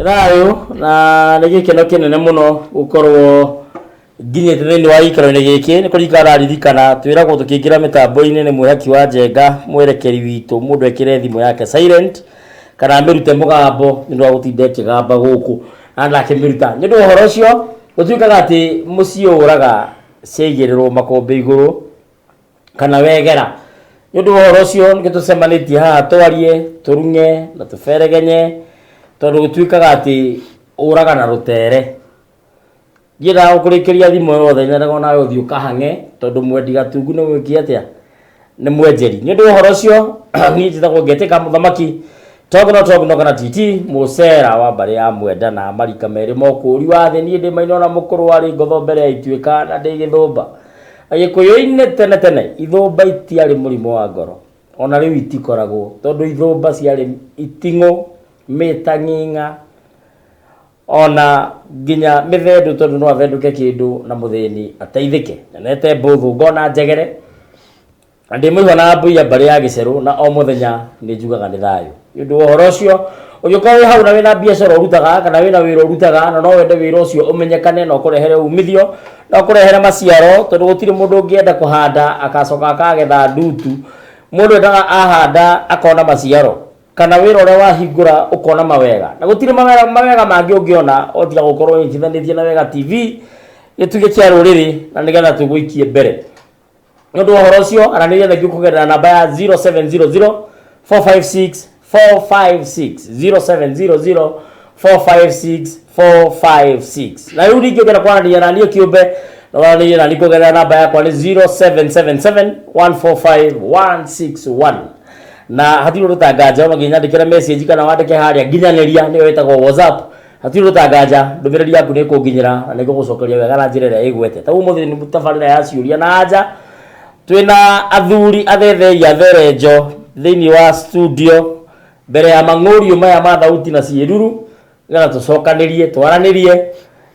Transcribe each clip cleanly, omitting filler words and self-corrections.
Nayo na nigikeno kinene muno gukorwo nginyete thini wa ikaro-ini giki ni kurikara ririkana twiragwo tukiingira mitambo-ini ni mwihaki wa Njenga mwerekeri witu mundu ekire thimu yake silent kana mirute mugambo ni ndo gutinda kigamba guku nake miruta ni ndo horo ucio gutuikaga ati mucii uraga ciegirirwo makombe iguru kana wegera ni ndo horo ucio ngitucemanitie haha twarie turunge na tuberegenye tondu gutuikaga ati uraga na rutere gira ukurikiria thimu yothe nyaga nawe uthio kahange tondu mwendi gatungu ni gwiki atia ni mwenjeri ni ndu horo ucio ni njitagwo ngetika muthamaki togno kana titi musera wa bari ya mwenda na marika meri mokuri wa thi ni ndi maino na mukuru wari ngotho mbere ya ituika na ndi githumba agikuyu-ini tene ithumba itiari murimo wa ngoro ona riu itikoragwo tondu ithumba ciari itingu mitanginga ona ginya mithendu tondu no avenduke kindu na muthini ateithike nete mbuthu ngona njegere andi muhona mbuya bari ya giceru na o muthenya ni njugaga ni thayu ndu horo ucio ugiuka wi hau na wina biacara urutaga kana wina wira urutaga na no wende wira ucio umenyekane na ukurehere umithio na ukurehere maciaro tondu gutiri mundu ungienda kuhanda akacoka akagetha ndutu mundu endaga ahanda akona maciaro kana wira ore wahingura ukona mawega na gutire mawega mangi ungiona otiga gukorwo nyitithanitie na wega TV gituge kia ruriri na nigetha tuguikie mbere ndu horo ucio araniria na ngikugerera namba ya 0700 456 456 0700 456 na riu ringigera kwarania na niyo kiumbe na warania na nikugerera namba yakwa ni 0777 145 161 na hatiro rutagaja maginyandikira message kana wandike haria nginyaniria niyo wetagwo WhatsApp hatiro rutagaja ndumiriri yaku ni kunginyira na nigugucokeria wega na njira ria igwete ta umuthi ni mutabarira ya ciuria na anja twina athuri athetheri atherenjo thiini wa studio mbere ya mangurio maya ma thauti na ciiruru ngetha tucokanirie twaranirie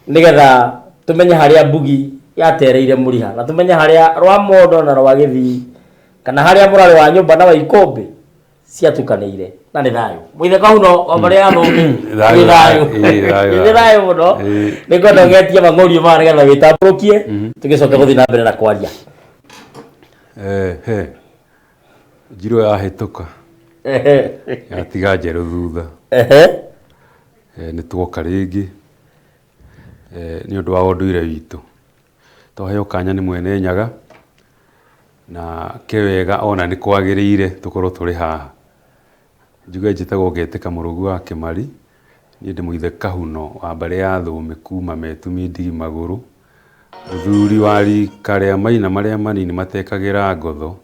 nigetha tumenye haria mbugi yatereire muriha na tumenye haria rwa mondo na rwa githii kana haria murari wa nyumba na wa ikombe ciatukanire na ni thayu mwithe kahuno o bari ya thumi ni thayu muno ni ngono getie mangurio ma nigetha witamburukie tugicoka guthii na mbere na kwaria njiro yahituka yatiga njeru thutha ni tuoka ringi ni undu wa unduire witu tuheo kanya ni mwene Nyaga na kewega ona ni kwagiriire tukorwo turi haha njuge njitagwo Ngetika Murugu wa Kimari ni ndi muithe Kahuno wa bari ya Thumi kuma Metumi Ndigi Maguru uthuri wari karia maina maria manini matekagira ngotho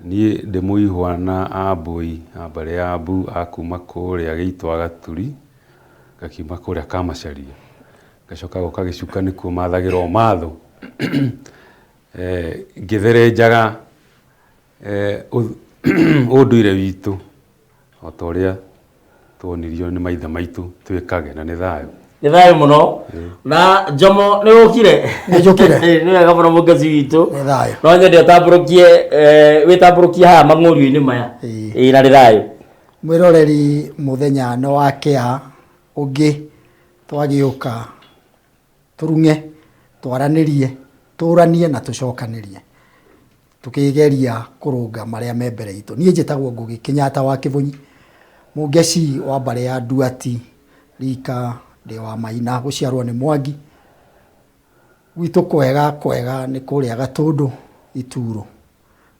ni ndi muihwa na ambui abari ya Abu akuma kuria giitwa Gaturi gakiuma kuria Kamacaria gacoka goka gicuka ni kuo mathagirwo matho ngitherenjaga unduire witu otoria tuonirio ni maitha maitu twikage na ni thayu muno na Jomo ni ukire ni wega muno mugazi witu ni thayu no nyende utamburukie witamburukie ha mangurio-ini maya na ni thayu mwiroreri muthenya no wakea ungi twagiuka turunge twaranirie turanie na tucokanirie tukigeria kurunga maria membere itu nie njitagwo Ngugi Kinyata wa Kivunyi mungeci wa bari ya Nduati rika ndi wa Maina guciarwo ni Mwangi gwitu kwega ni kuria Gatundu Ituru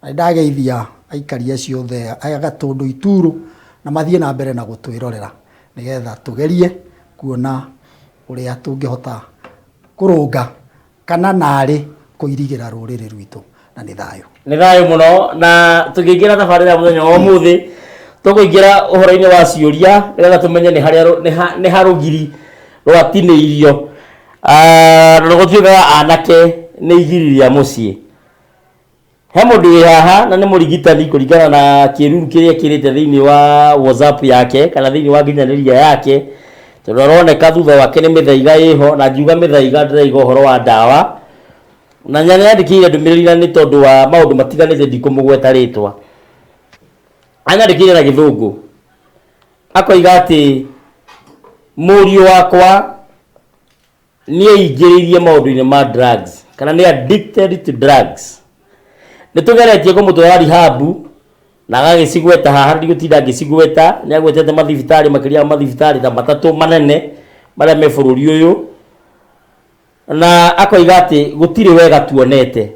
na ndageithia aikari acio the aya Gatundu Ituru na mathie na mbere na gutwirorera nigetha tugerie kuona uria tungihota kurunga kana nari kuirigira ruriri rwitu na ni thayu muno na tukiingira tabarira muthenya wa muthi tukuingira uhoro-ini wa ciuria nigetha tumenye ni harugiri rwatiniirio na gutuikaga anake ni igiriria mucii he mundu wi haha na ni murigitani kuringana na kiruru kiria kirite thiini wa WhatsApp yake kana thiini wa nginyaniria yake tondu aroneka thutha wake ni mithaiga iho na njuga mithaiga ndiraiga uhoro wa ndawa na nyandikire ndumiriri ni tondu wa maundu matiganite ndikumugweta ritwa anyandikire na Githungu akoiga ati mũriũ wakwa nĩ aingĩrĩirie maũndũ-inĩ ma drugs kana nĩ addicted to drugs. Nĩ tũgeretie kũmũtwara rehab na agagĩcigweta haha ndigũtinda ngĩcigweta, nĩ agwetete mathibitarĩ makĩria mathibitarĩ ta matatũ manene marĩa me bũrũri ũyũ, na akoiga atĩ gũtirĩ wega tuonete.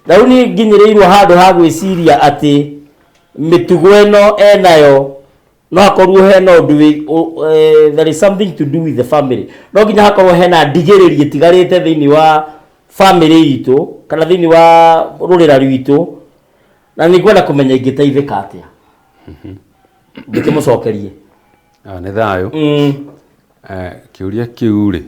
Na rĩu nĩ nginyĩrĩirwo handũ ha gwĩciria atĩ mĩtugo ĩno enayo no hakorwo hena ũndũ there is something to do with the family. No nginya hakorwo hena ndigĩrĩri ĩtigarĩte thĩinĩ wa family itũ kana thĩinĩ wa rũrĩra rwitũ, na nĩ ngwenda kũmenya ingĩteithĩka atĩa. Ndĩkĩmũcokerie. Nĩ thayũ. Kĩũria kĩu rĩ,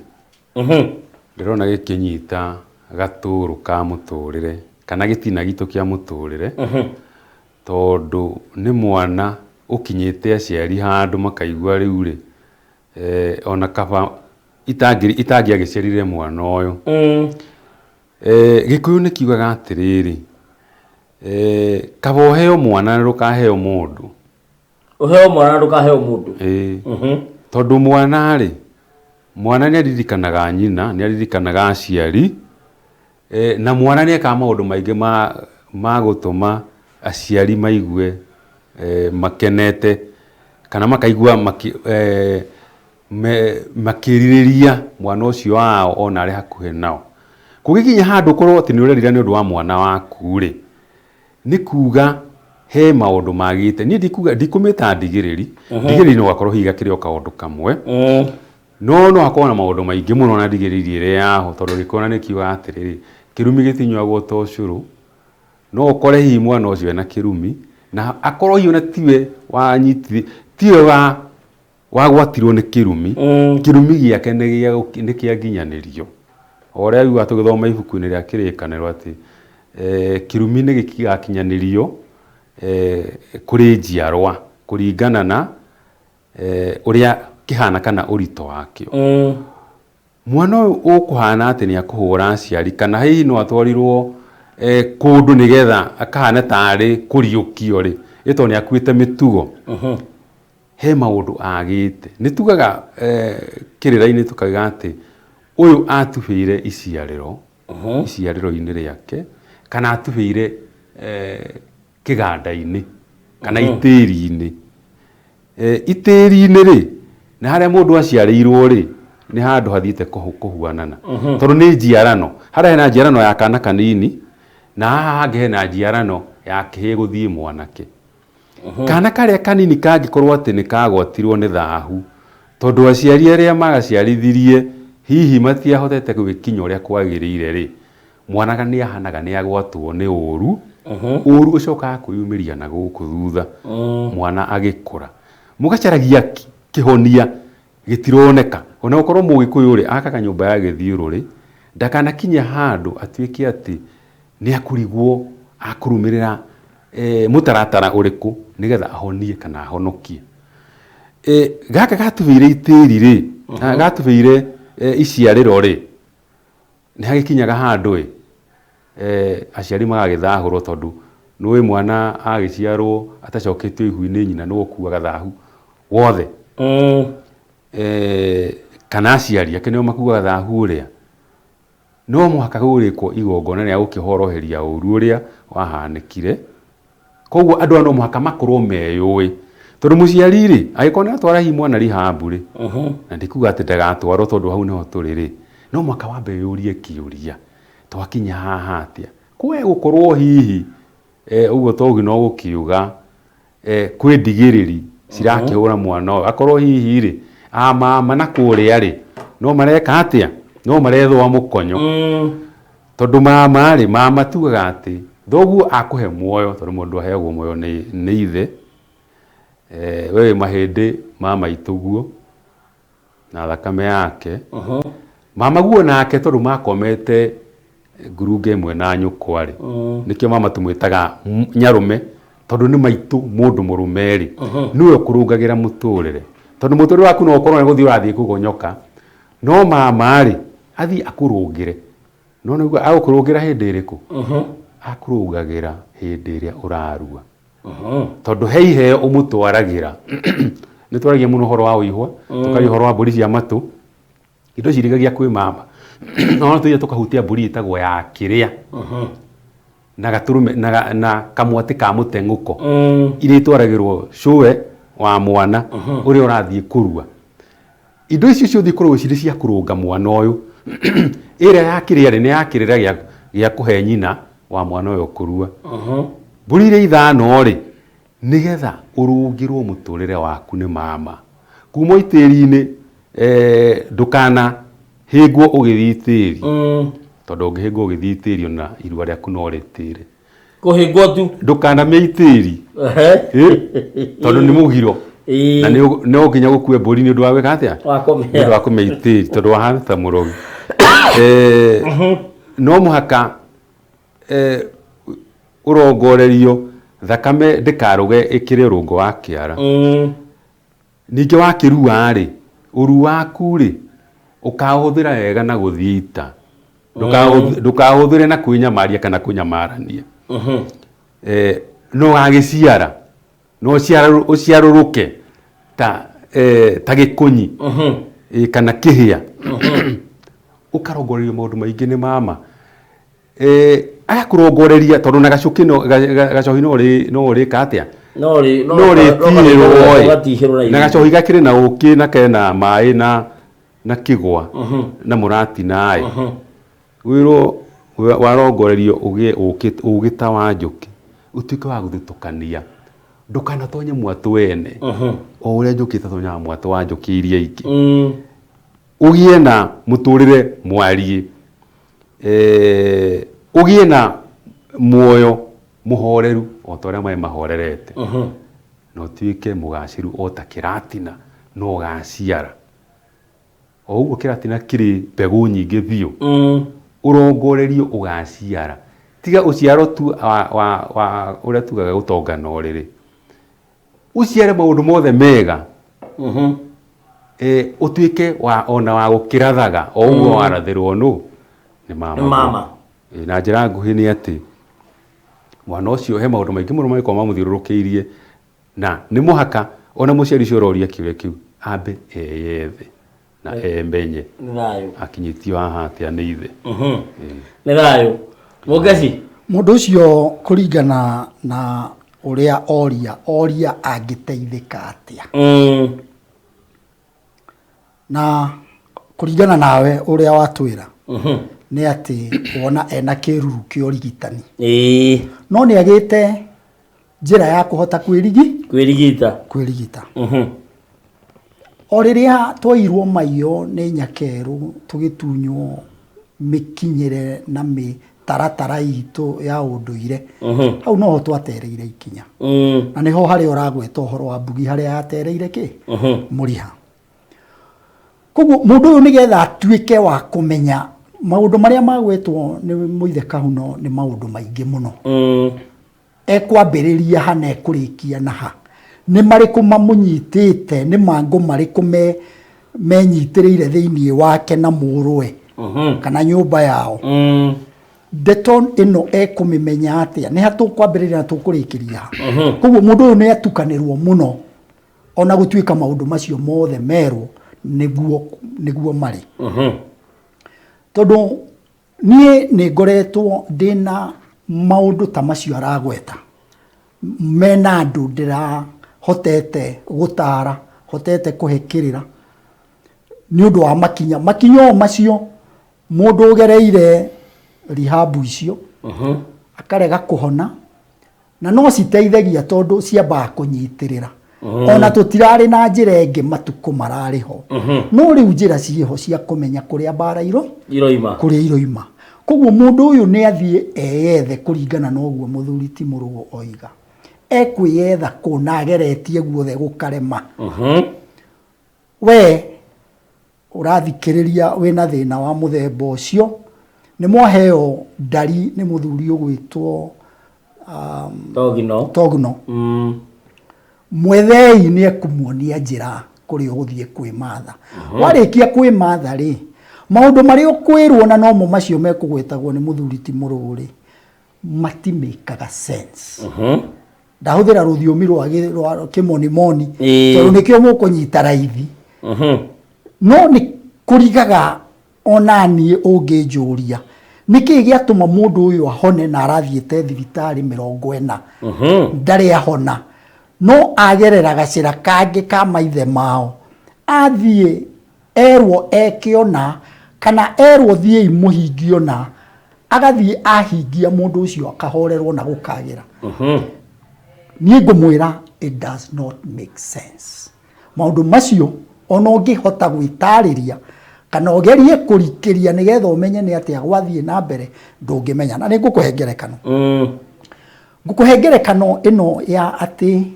ndĩrona gĩkĩnyita gatũrũ ka mũtũrĩre kana gĩtina gitũ kĩa mũtũrĩre, tondũ nĩ mwana ũkinyĩte aciari handũ makaigua rĩu rĩ, ona kaba itangĩagĩciarire mwana ũyũ. Gĩkũyũ nĩ kiugaga atĩrĩrĩ, kaba ũheo mwana na ndũkaheo mũndũ. Ũheo mwana na ndũkaheo mũndũ. Tondũ mwana rĩ, mwana nĩ aririkanaga nyina, nĩ aririkanaga aciari, na mwana nĩ ekaga maũndũ maingĩ ma gũtũma aciari maigue makenete kana makaigua makĩrirĩria mwana ũcio wao ona arĩ hakuhĩ nao. Kũgĩkinya handũ korwo atĩ nĩ ũrerira nĩ ũndũ wa mwana waku rĩ, nĩ kuga he maũndũ magĩte. Niĩ ndikũmĩta ndigĩrĩri, ndigĩrĩri no gakorwo hihi gakĩrĩ o kaũndũ kamwe, no hakorwo na maũndũ maingĩ mũno na ndigĩrĩri ĩrĩa yaho, tondũ gĩkona nĩ kiuga atĩrĩrĩ, kĩrumi gĩtinyuagwo ta ũcũrũ. No ũkore hihi mwana ũcio ena kĩrumi na akorwo hihi ona tiwe wanyitithie, tiwe wagwatirwo nĩ kĩrumi, kĩrumi gĩake nĩ kĩanginyanĩrio. O ũrĩa yuga tũgĩthoma ibuku-inĩ rĩa kĩrĩkanĩro atĩ kĩrumi nĩ gĩgakinyanĩrio kũrĩ njiarwa kũringana na ũrĩa kĩhana kana ũritũ wakĩo. Mwana ũyũ ũkũhana atĩ nĩ akũhũra aciari kana hihi no atwarirwo kũndũ nĩgetha akahana tarĩ kũriũkio rĩ, ĩtondũ nĩ akuĩte mĩtugo. He maũndũ agĩte. Nĩ tugaga kĩrĩra-inĩ tũkauga atĩ ũyũ atubĩire iciarĩro-inĩ rĩake kana atubĩire kĩganda-inĩ kana itĩri-inĩ. Itĩri-inĩ rĩ, na harĩa mũndũ aciarĩirwo rĩ, nĩ handũ hathiĩte kũhuanana, tondũ nĩ njiarano. Harĩa hena njiarano ya kana kanini na haha hangĩ hena njiarano ya kĩhĩ gũthiĩ mwanake. Kana karĩa kanini kangĩkorwo atĩ nĩ kagwatirwo nĩ thahu, tondũ aciari arĩa magaciarithirie hihi matiahotete gũgĩkinya ũrĩa kwagĩrĩire rĩ, mwana nĩ ahanaga nĩ agwatwo nĩ ũru, ũru ũcokaga kwĩyumĩria na gũkũ thutha mwana agĩkũra. Mũgacaragia kĩhonia gĩtironeka. Ona ũkorwo Mũgĩkũyũ rĩ, akaga nyũmba ya gĩthiũrũ rĩ, ndakanakinye handũ atuĩke atĩ nĩ akũrigwo akũrũmĩrĩra mũtaratara ũrĩkũ nĩgetha ahonie kana ahonokie. Gaka gatubĩire itĩri rĩ, gatubĩire iciarĩro rĩ, nĩ hagĩkinyaga handũ aciari magagĩthahũrwo, tondũ nĩwe mwana agĩciarwo atacoketio ihu-inĩ nyina nĩ gũkuaga thahu wothe. Kana aciari ake nĩo makuaga thahu ũrĩa. No mũhaka gũgĩkwo igongona rĩa gũkĩhoroheria ũru ũrĩa wahanĩkire. Koguo andũ no mũhaka makorwo meyũĩ, tondũ mũciari rĩ, agĩkorwo nĩ atwara hihi mwana rehab rĩ, na ndikuga atĩ ndagatwarwo tondũ hau nĩho tũrĩ rĩ, no mũhaka wambe yũrie kĩũria, twakinya haha atĩa. Kwe gũkorwo hihi ũguo toguo no gũkiuga kwĩ ndigĩrĩri cirakĩhũra mwana ũyũ, akorwo hihi rĩ, mama na kũrĩa rĩ, no mareka atĩa, no marethwa mũkonyo. Tondũ mama rĩ, mama tugaga atĩ thoguo akũhe muoyo, tondũ mũndũ aheagwo muoyo nĩ ithe, wewe mahĩndĩ ma maitũguo na thakame yake. Mama guo nake tondũ makomete ngurunga ĩmwe na nyũkwa rĩ, nĩkĩo mama tũmwĩtaga nyarũme, tondũ nĩ maitũ mũndũ mũrũme rĩ, nĩwe ũkũrũngagĩra mũtũrĩre. Tondũ mũtũrĩre waku no ũkorwo nĩ gũthiĩ ũrathiĩ kũgonyoka, no mama rĩ, athiĩ akũrũngĩre. No nĩguo agũkũrũngĩra hĩndĩ ĩrĩkũ? Akũrũngagĩra hĩndĩ ĩrĩa ũrarua. Tondũ he iheo ũmũtwaragĩra nĩ twaragia mũno ũhoro wa ũihwa tũkaria ũhoro wa mbũri cia matũ indo cirĩgagia kwĩ mama no tũthiĩ tũkahutia mbũri ĩtagwo ya kĩrĩa na gaturume na kamwatĩ ka mũteng'ũko iria itwaragĩrwo cũwe wa mwana ũrĩa ũrathiĩ kũrua indo icio ciothe ikoragwo cirĩ cia kũrũnga mwana ũyũ ĩrĩa ya kĩrĩa nĩ ya kĩrĩra gĩa kũhe nyina wa mwana ũyũ kũrua mbũri iria ithano rĩ nĩgetha ũrũngĩrwo mũtũrĩre waku nĩ mama kuma itĩri-inĩ ndũkana hĩngwo ũgĩthiĩ itĩri tondũ ũngĩhĩngwo ũgĩthiĩ itĩri na irua rĩaku no rĩtĩre kũhĩngwo tu ndũkanamĩa itĩri tondũ nĩ mũgiro na nĩ ũkinya gũkue mbũri nĩ ũndũ wa gwĩka atĩa nĩ ũndũ wa kũmĩa itĩri tondũ wahana ta mũrogi no mũhaka ũrongorerio thakame ndĩkarũge ĩkĩre rũngo wa kĩara ningĩ wakĩrua rĩ ũru waku rĩ ũkahũthĩra wega na gũthiita ndũkahũthĩre na kwĩnyamaria kana kũnyamarania no gagĩciara no ũciarũrũke ta gĩkũnyi kana kĩhĩa ũkarongorerio maũndũ maingĩ nĩ mama agakũrongoreria tondũ na gacohi no ũrĩka atĩa no rĩtirĩrwo na gacohi gakĩrĩ na ũkĩ na kena maĩ na kĩgwa na mũratina wĩrwo warongorerio ũgĩ ta wa njũkĩ ũtuĩke wa gũthutũkania ndũkanatonye mwatũ wene o ũrĩa njũkĩ ĩtatonyaga mwatũ wa njũkĩ iria ingĩ ũgĩe na mũtũrĩre mwariĩ ũgĩe na muoyo mũhoreru o ta ũrĩa maĩ mahorerete na ũtuĩke mũgacĩru o ta kĩratina no ũgaciara o ũguo kĩratina kĩrĩ mbegũ nyingĩ biũ ũrongorerio ũgaciara tiga ũciaro tu wa ũrĩa tugaga gũtongana ũrĩrĩ ũciare maũndũ mothe mega ũtuĩke ona wa gũkĩrathaga o ũguo warathĩrwo nũ nĩ mama na njĩra nguhĩ nĩ atĩ mwana ũcio he maũndũ maingĩ mũno mangĩkorwo mamũthiũrũrũkĩirie na nĩ mũhaka ona mũciari ũcio ũroria kĩũria kĩu ambe eyethe na emenye akinyĩtio haha atĩa nĩ ithe nĩ thayũ mũngeci mũndũ ũcio kũringana na ũrĩa oria angĩteithĩka atĩa na kũringana nawe ũrĩa watwĩra nĩ atĩ wona ena kĩruru kĩa ũrigitani no nĩ agĩte njĩra ya kũhota kwĩrigita o rĩrĩa twairwo maio nĩ nyakerũ tũgĩtunywo mĩkinyĩre na mĩtaratara itũ ya ũndũire hau noho twatereire ikinya na nĩho harĩa ũragweta ũhoro wa mbugi harĩa yatereire kĩ mũriha koguo mũndũ ũyũ nĩgetha atuĩke wa kũmenya maũndũ marĩa magwetwo nĩ mũithe Kahuno nĩ maũndũ maingĩ mũno ekwambĩrĩria hana ekũrĩkia na ha nĩ marĩkũ mamũnyitĩte nĩ mangũ marĩkũ menyitĩrĩire thĩinĩ wake na mũrũwe kana nyũmba yao ndeto ĩno ekũmĩmenya atĩa nĩ hatũkwambĩrĩria na tũkũrĩkĩria koguo mũndũ ũyũ nĩ atukanĩrwo mũno ona gũtuĩka maũndũ macio mothe merwo nĩguo marĩ tondũ niĩ nĩ ngoretwo ndĩna maũndũ ta macio aragweta mena andũ ndĩrahotete gũtara hotete kũhĩkĩrĩra nĩ ũndũ wa makinya macio mũndũ ũgereire rihabu icio akarega kũhona na no citeithagia tondũ ciambaga kũnyitĩrĩra ona tũtirarĩ na njĩra ĩngĩ matukũ mararĩ ho no rĩu njĩra ciĩho cia kũmenya kũrĩa mbara kũrĩa iroima koguo mũndũ ũyũ nĩ athiĩ eyethe kũringana na ũguo mũthuri ti Mũrũgũ oiga ekwĩyetha kũna ageretie guothe gũkarema we ũrathikĩrĩria wĩna thĩna wa mũthemba ũcio nĩ mwaheo ndari nĩ mũthuri ũgwĩtwo Togno mwethei nĩ ekũmuonia njĩra kũrĩa ũgũthiĩ kwĩmatha warĩkia kwĩmatha rĩ maũndũ marĩa ũkwĩrwo na nomo macio mekũgwetagwo nĩ mũthuri ti Mũrũgũ rĩ matimĩkaga sense ndahuthira ruthiomi rwa kimonimoni tondu nikio mukunyita raithi no ni kurigaga onani unginjuria niki giatuma mundu uyu ahone na arathiete thibitari 40 ndari ahona no agerera gacira kangi ka maithe mao athie erwo ekiona kana erwo thie imuhingiona agathie ahingia mundu ucio akahorerwo na gukagira nie ngumwira it does not make sense maundu macio ona ungihota gwitariria kana ogerie kurikiria nigetha umenye ni atia gwathie na mbere ndungimenya na ningukuhengerekano ngukuhengerekano ino ya ati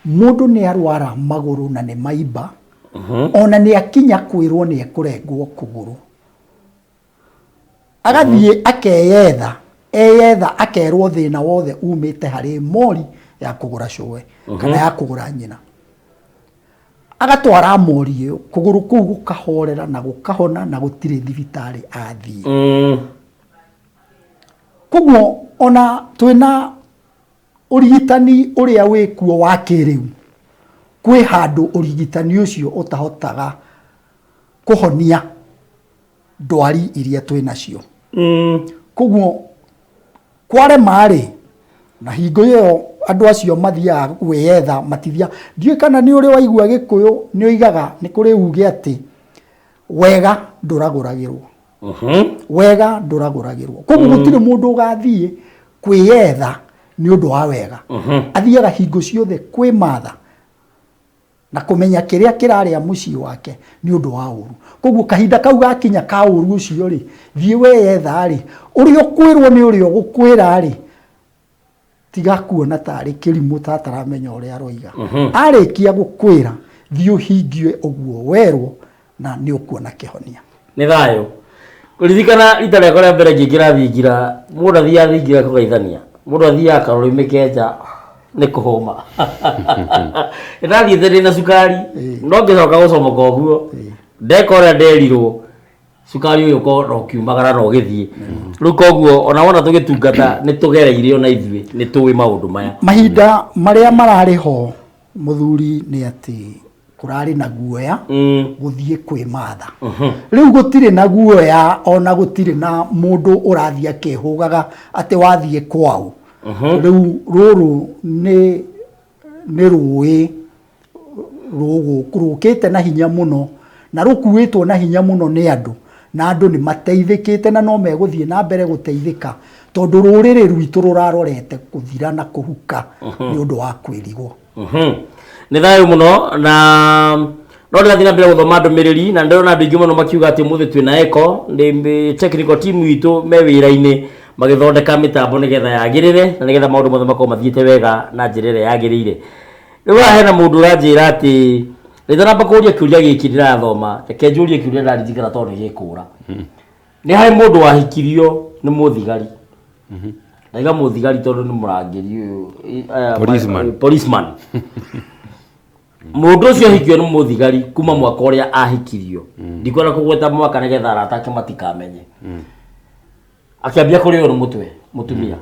mundu ni arwara maguru na ni maimba ona ni akinya kwirwo ni ekurengwo kuguru agathie akeyetha akerwo thina wothe umite hari mori ya kugura showe kana ya kugura nyina agatwara mori kuguru kuu gukahorera na gukahona na gutire thibitari athie kuguo ona twina urigitani uria wikuo wa kiriu kwi handu urigitani ucio utahotaga kuhonia ndwari iria twinacio kuguo kware mari na hingo yo andu acio mathia gwetha matithia ndiye kana ni uri waigua gikuyu ni oigaga ni kuri uge ati wega nduraguragirwo wega nduraguragirwo kuguo gutire mundu ugathie kwiyetha ni undu wa wega athiaga hingo ciothe kwi matha na kumenya kiria kiraria mucii wake ni undu wa uru kuguo kahinda kau gakinya ka uru ucio ri thie weyetha ri urio kwirwo ni urio gukwira ri tiga kuona tari kirimu tataramenya uria aroiga arikia gukwira thio hingie uguo werwo na ni ukuona kihonia ni thayo kuririkana rita rĩakwa rĩa mbere ngĩingĩra thingira mũndũ athiaga thingira kũgeithania mũndũ athiaga karũrĩmĩ kenja nĩ kũhũma ndathiĩte ndĩ na cukari no ngĩcoka gũcomoka ũguo ndeka ũrĩa nderirwo cukari ũyũ ũkorwo no kiumagara no gĩthiĩ rĩu koguo ona wona tũgĩtungata nĩ tũgereire ona ithuĩ nĩ tũĩ maũndũ maya mahinda marĩa mararĩ ho muthuri nĩ atĩ kurari na guoya guthie kwi matha riu gutire na guoya ona gutire na mundu urathie akehugaga ati wathie kwao riu ruru ni ruwi rugukite na hinya muno na rukuitwo na hinya muno ni andu na andu ni mateithikite na no meguthie na mbere guteithika tondu ruriri rwitu rurarorete kuthira na kuhuka ni undu wa kwirigwo nĩ thayo muno na no ndĩrathiĩ na mbere gũthoma ndũmĩrĩri na ndĩrona andũ aingĩ mũno makiuga atĩ mũthĩ twĩna eco nĩ technical team witũ me wĩra-inĩ magĩthondeka mĩtambo nĩgetha yagĩrĩre na nĩgetha maũndũ mothe makorwo mathiĩte wega na njĩra ĩrĩa yagĩrĩire. Rĩu haha hena mũndũ ũranjĩra atĩ rĩtha namba kũũria kĩũria gĩkĩ ndĩrathoma reke njũrie kĩũria ndaririkana tondũ nĩ gĩkũra. Nĩ harĩ mũndũ wahikirio nĩ mũthigari ndaiga mũthigari tondũ nĩ mũrangĩri ũyũ policeman mundu ucio ahikio ni muthigari kuma mwaka uria ahikirio ndikona kugweta mwaka nigetha aratake matikamenye akiambia kurio ni mutwe mutumia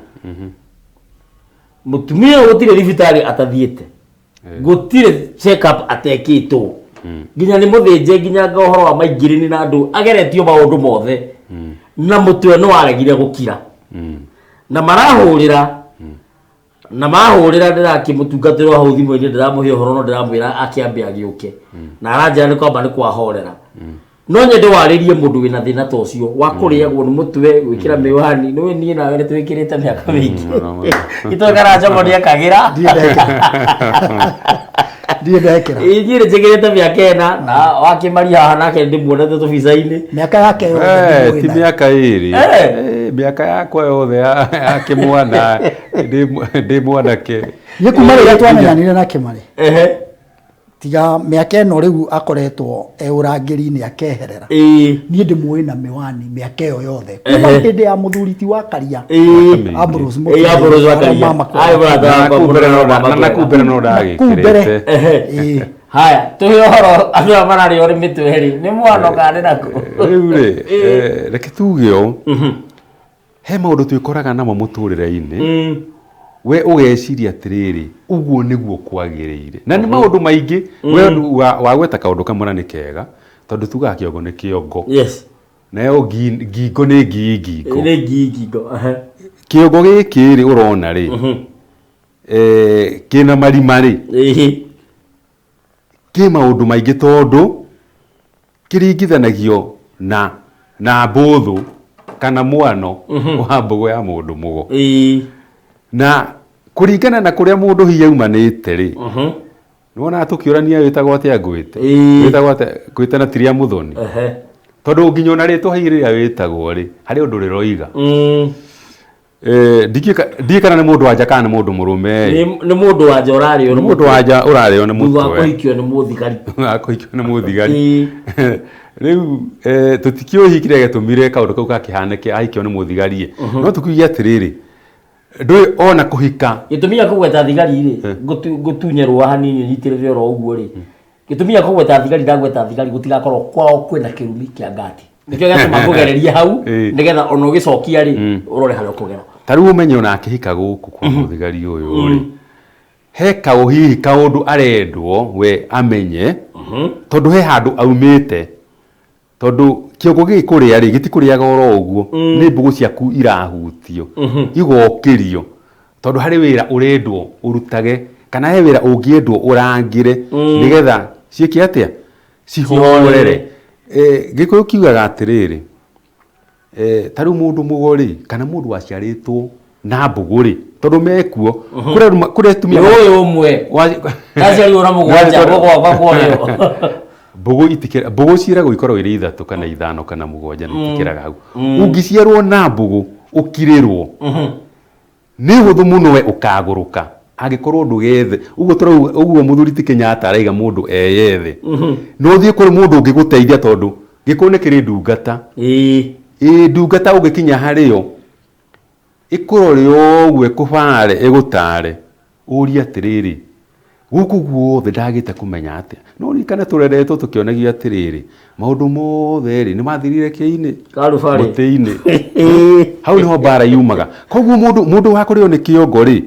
mutumia gutire ribitari atathiete gutire check up atekitwo nginya ni muthinje nginya ngohoro wa maingirini na andu ageretio maundu mothe na mutwe no aregire gukira na marahurira na mahurira ndirakimutungatirwo hau thimu-inĩ ndiramuhe uhoro no ndiramwira akiambia agiuke na aranjira ni kwamba ni kwahorera no nyende waririe mundu wina thina ta ucio wa kuriagwo ni mutwe gwikira miwani no nie nawe ni twikirite miaka mingi itokara njomo ni akagira ndekera ijire njigirite miaka ena na wakimari haha nake ndimuonete tubica-inĩ miaka yake ti miaka iri miaka yakwa yothe ya kimwana ndi mwanake ni kuma rĩrĩa twamenyanire na Kimari tiga miaka ĩno rĩu akoretwo urangĩri-inĩ akeherera niĩ ndĩmuĩ na miwani miaka ĩyo yothe kuma hĩndĩ ya mũthuriti wa Karia Ambrose wa Karia nakumbere no ndagĩkĩrĩte haya tuhe ũhoro andũ aya mararĩ ori mĩtwe nĩ mwana kana nako rĩu rĩ reke tuge ũũ he maũndũ twĩkoraga namo mũtũrĩre-inĩ we ugeciria atiriri uguo niguo kwagiriire na ni maundu maingi we wa gweta kaundu kamwe ni kega tondu tuga kiongo ni kiongo yes na yo ngingo ni ngingo ni ngingo kiongo giki ri urona ri kina marima ri ki maundu maingi tondu kiringithanagio na mbuthu kana mwano wa mbugo ya mundu mugo na kuringana na kuria mundu hiya umanite ri nona tukiurania witagwo atia ngwite witagwo atia ngwite na tiria muthoni tondu nginyo na ritwa hiria witagwo ri hari undu riroiga ndikana ni mundu wanja kana ni mundu murume ni mundu wanja urario ni mundu wanja urario ni mutwe akuhikio ni muthigari akuhikio ni muthigari riu tutikio hikire getumire kaundu kau kakihaneke ahikio ni muthigari no tukiugia atiriri ndui ona kuhika gitumia kugweta thigari ri gutunyerwa hanini nyitirire ro uguo ri gitumia kugweta thigari ndagweta thigari gutigakorwo kwao kwina kirumi kia ngati nikio gatuma kugereria hau nigetha ona ugicokia ri urore haria kugera tariu umenye ona akihika guku kwa muthigari uyu ri he kauhihi kaundu arendwo we amenye tondu he handu aumite tondu kiongo gikuria ri gitikuriaga oro uguo ni mbugu ciaku irahutio igokirio tondu hari wira urendwo urutage kana he wira ungiendwo urangire nigetha ciiki atia cihorere gikuyu kiugaga atiriri tariu mundu mugori kana mundu waciaritwo na mbugu ri tondu mekuo kuria tumia uyu umwe aciari ura mugwanja gwa kwario mbugu ciiragwo ikorwo iri 3 kana 5 kana 7 nitikiraga hau ungiciarwo na mbugu ukirirwo ni huthu muno we ukaguruka agikorwo ndugethe uguo muthuri ti Kenyatta araiga mundu eyethe no thie kuri mundu ungiguteithia tondu gikone kiri ndungata ndungata ugikinya hario ikurore ogwe ikubare igutare uria atiriri guku guothe ndagite kumenya atia no rikana tureretwo tukionagia atiriri maundu mothe ri ni mathirire kiini karubari mutiini hau niho bara yumaga koguo mundu wakorio ni kiongo ri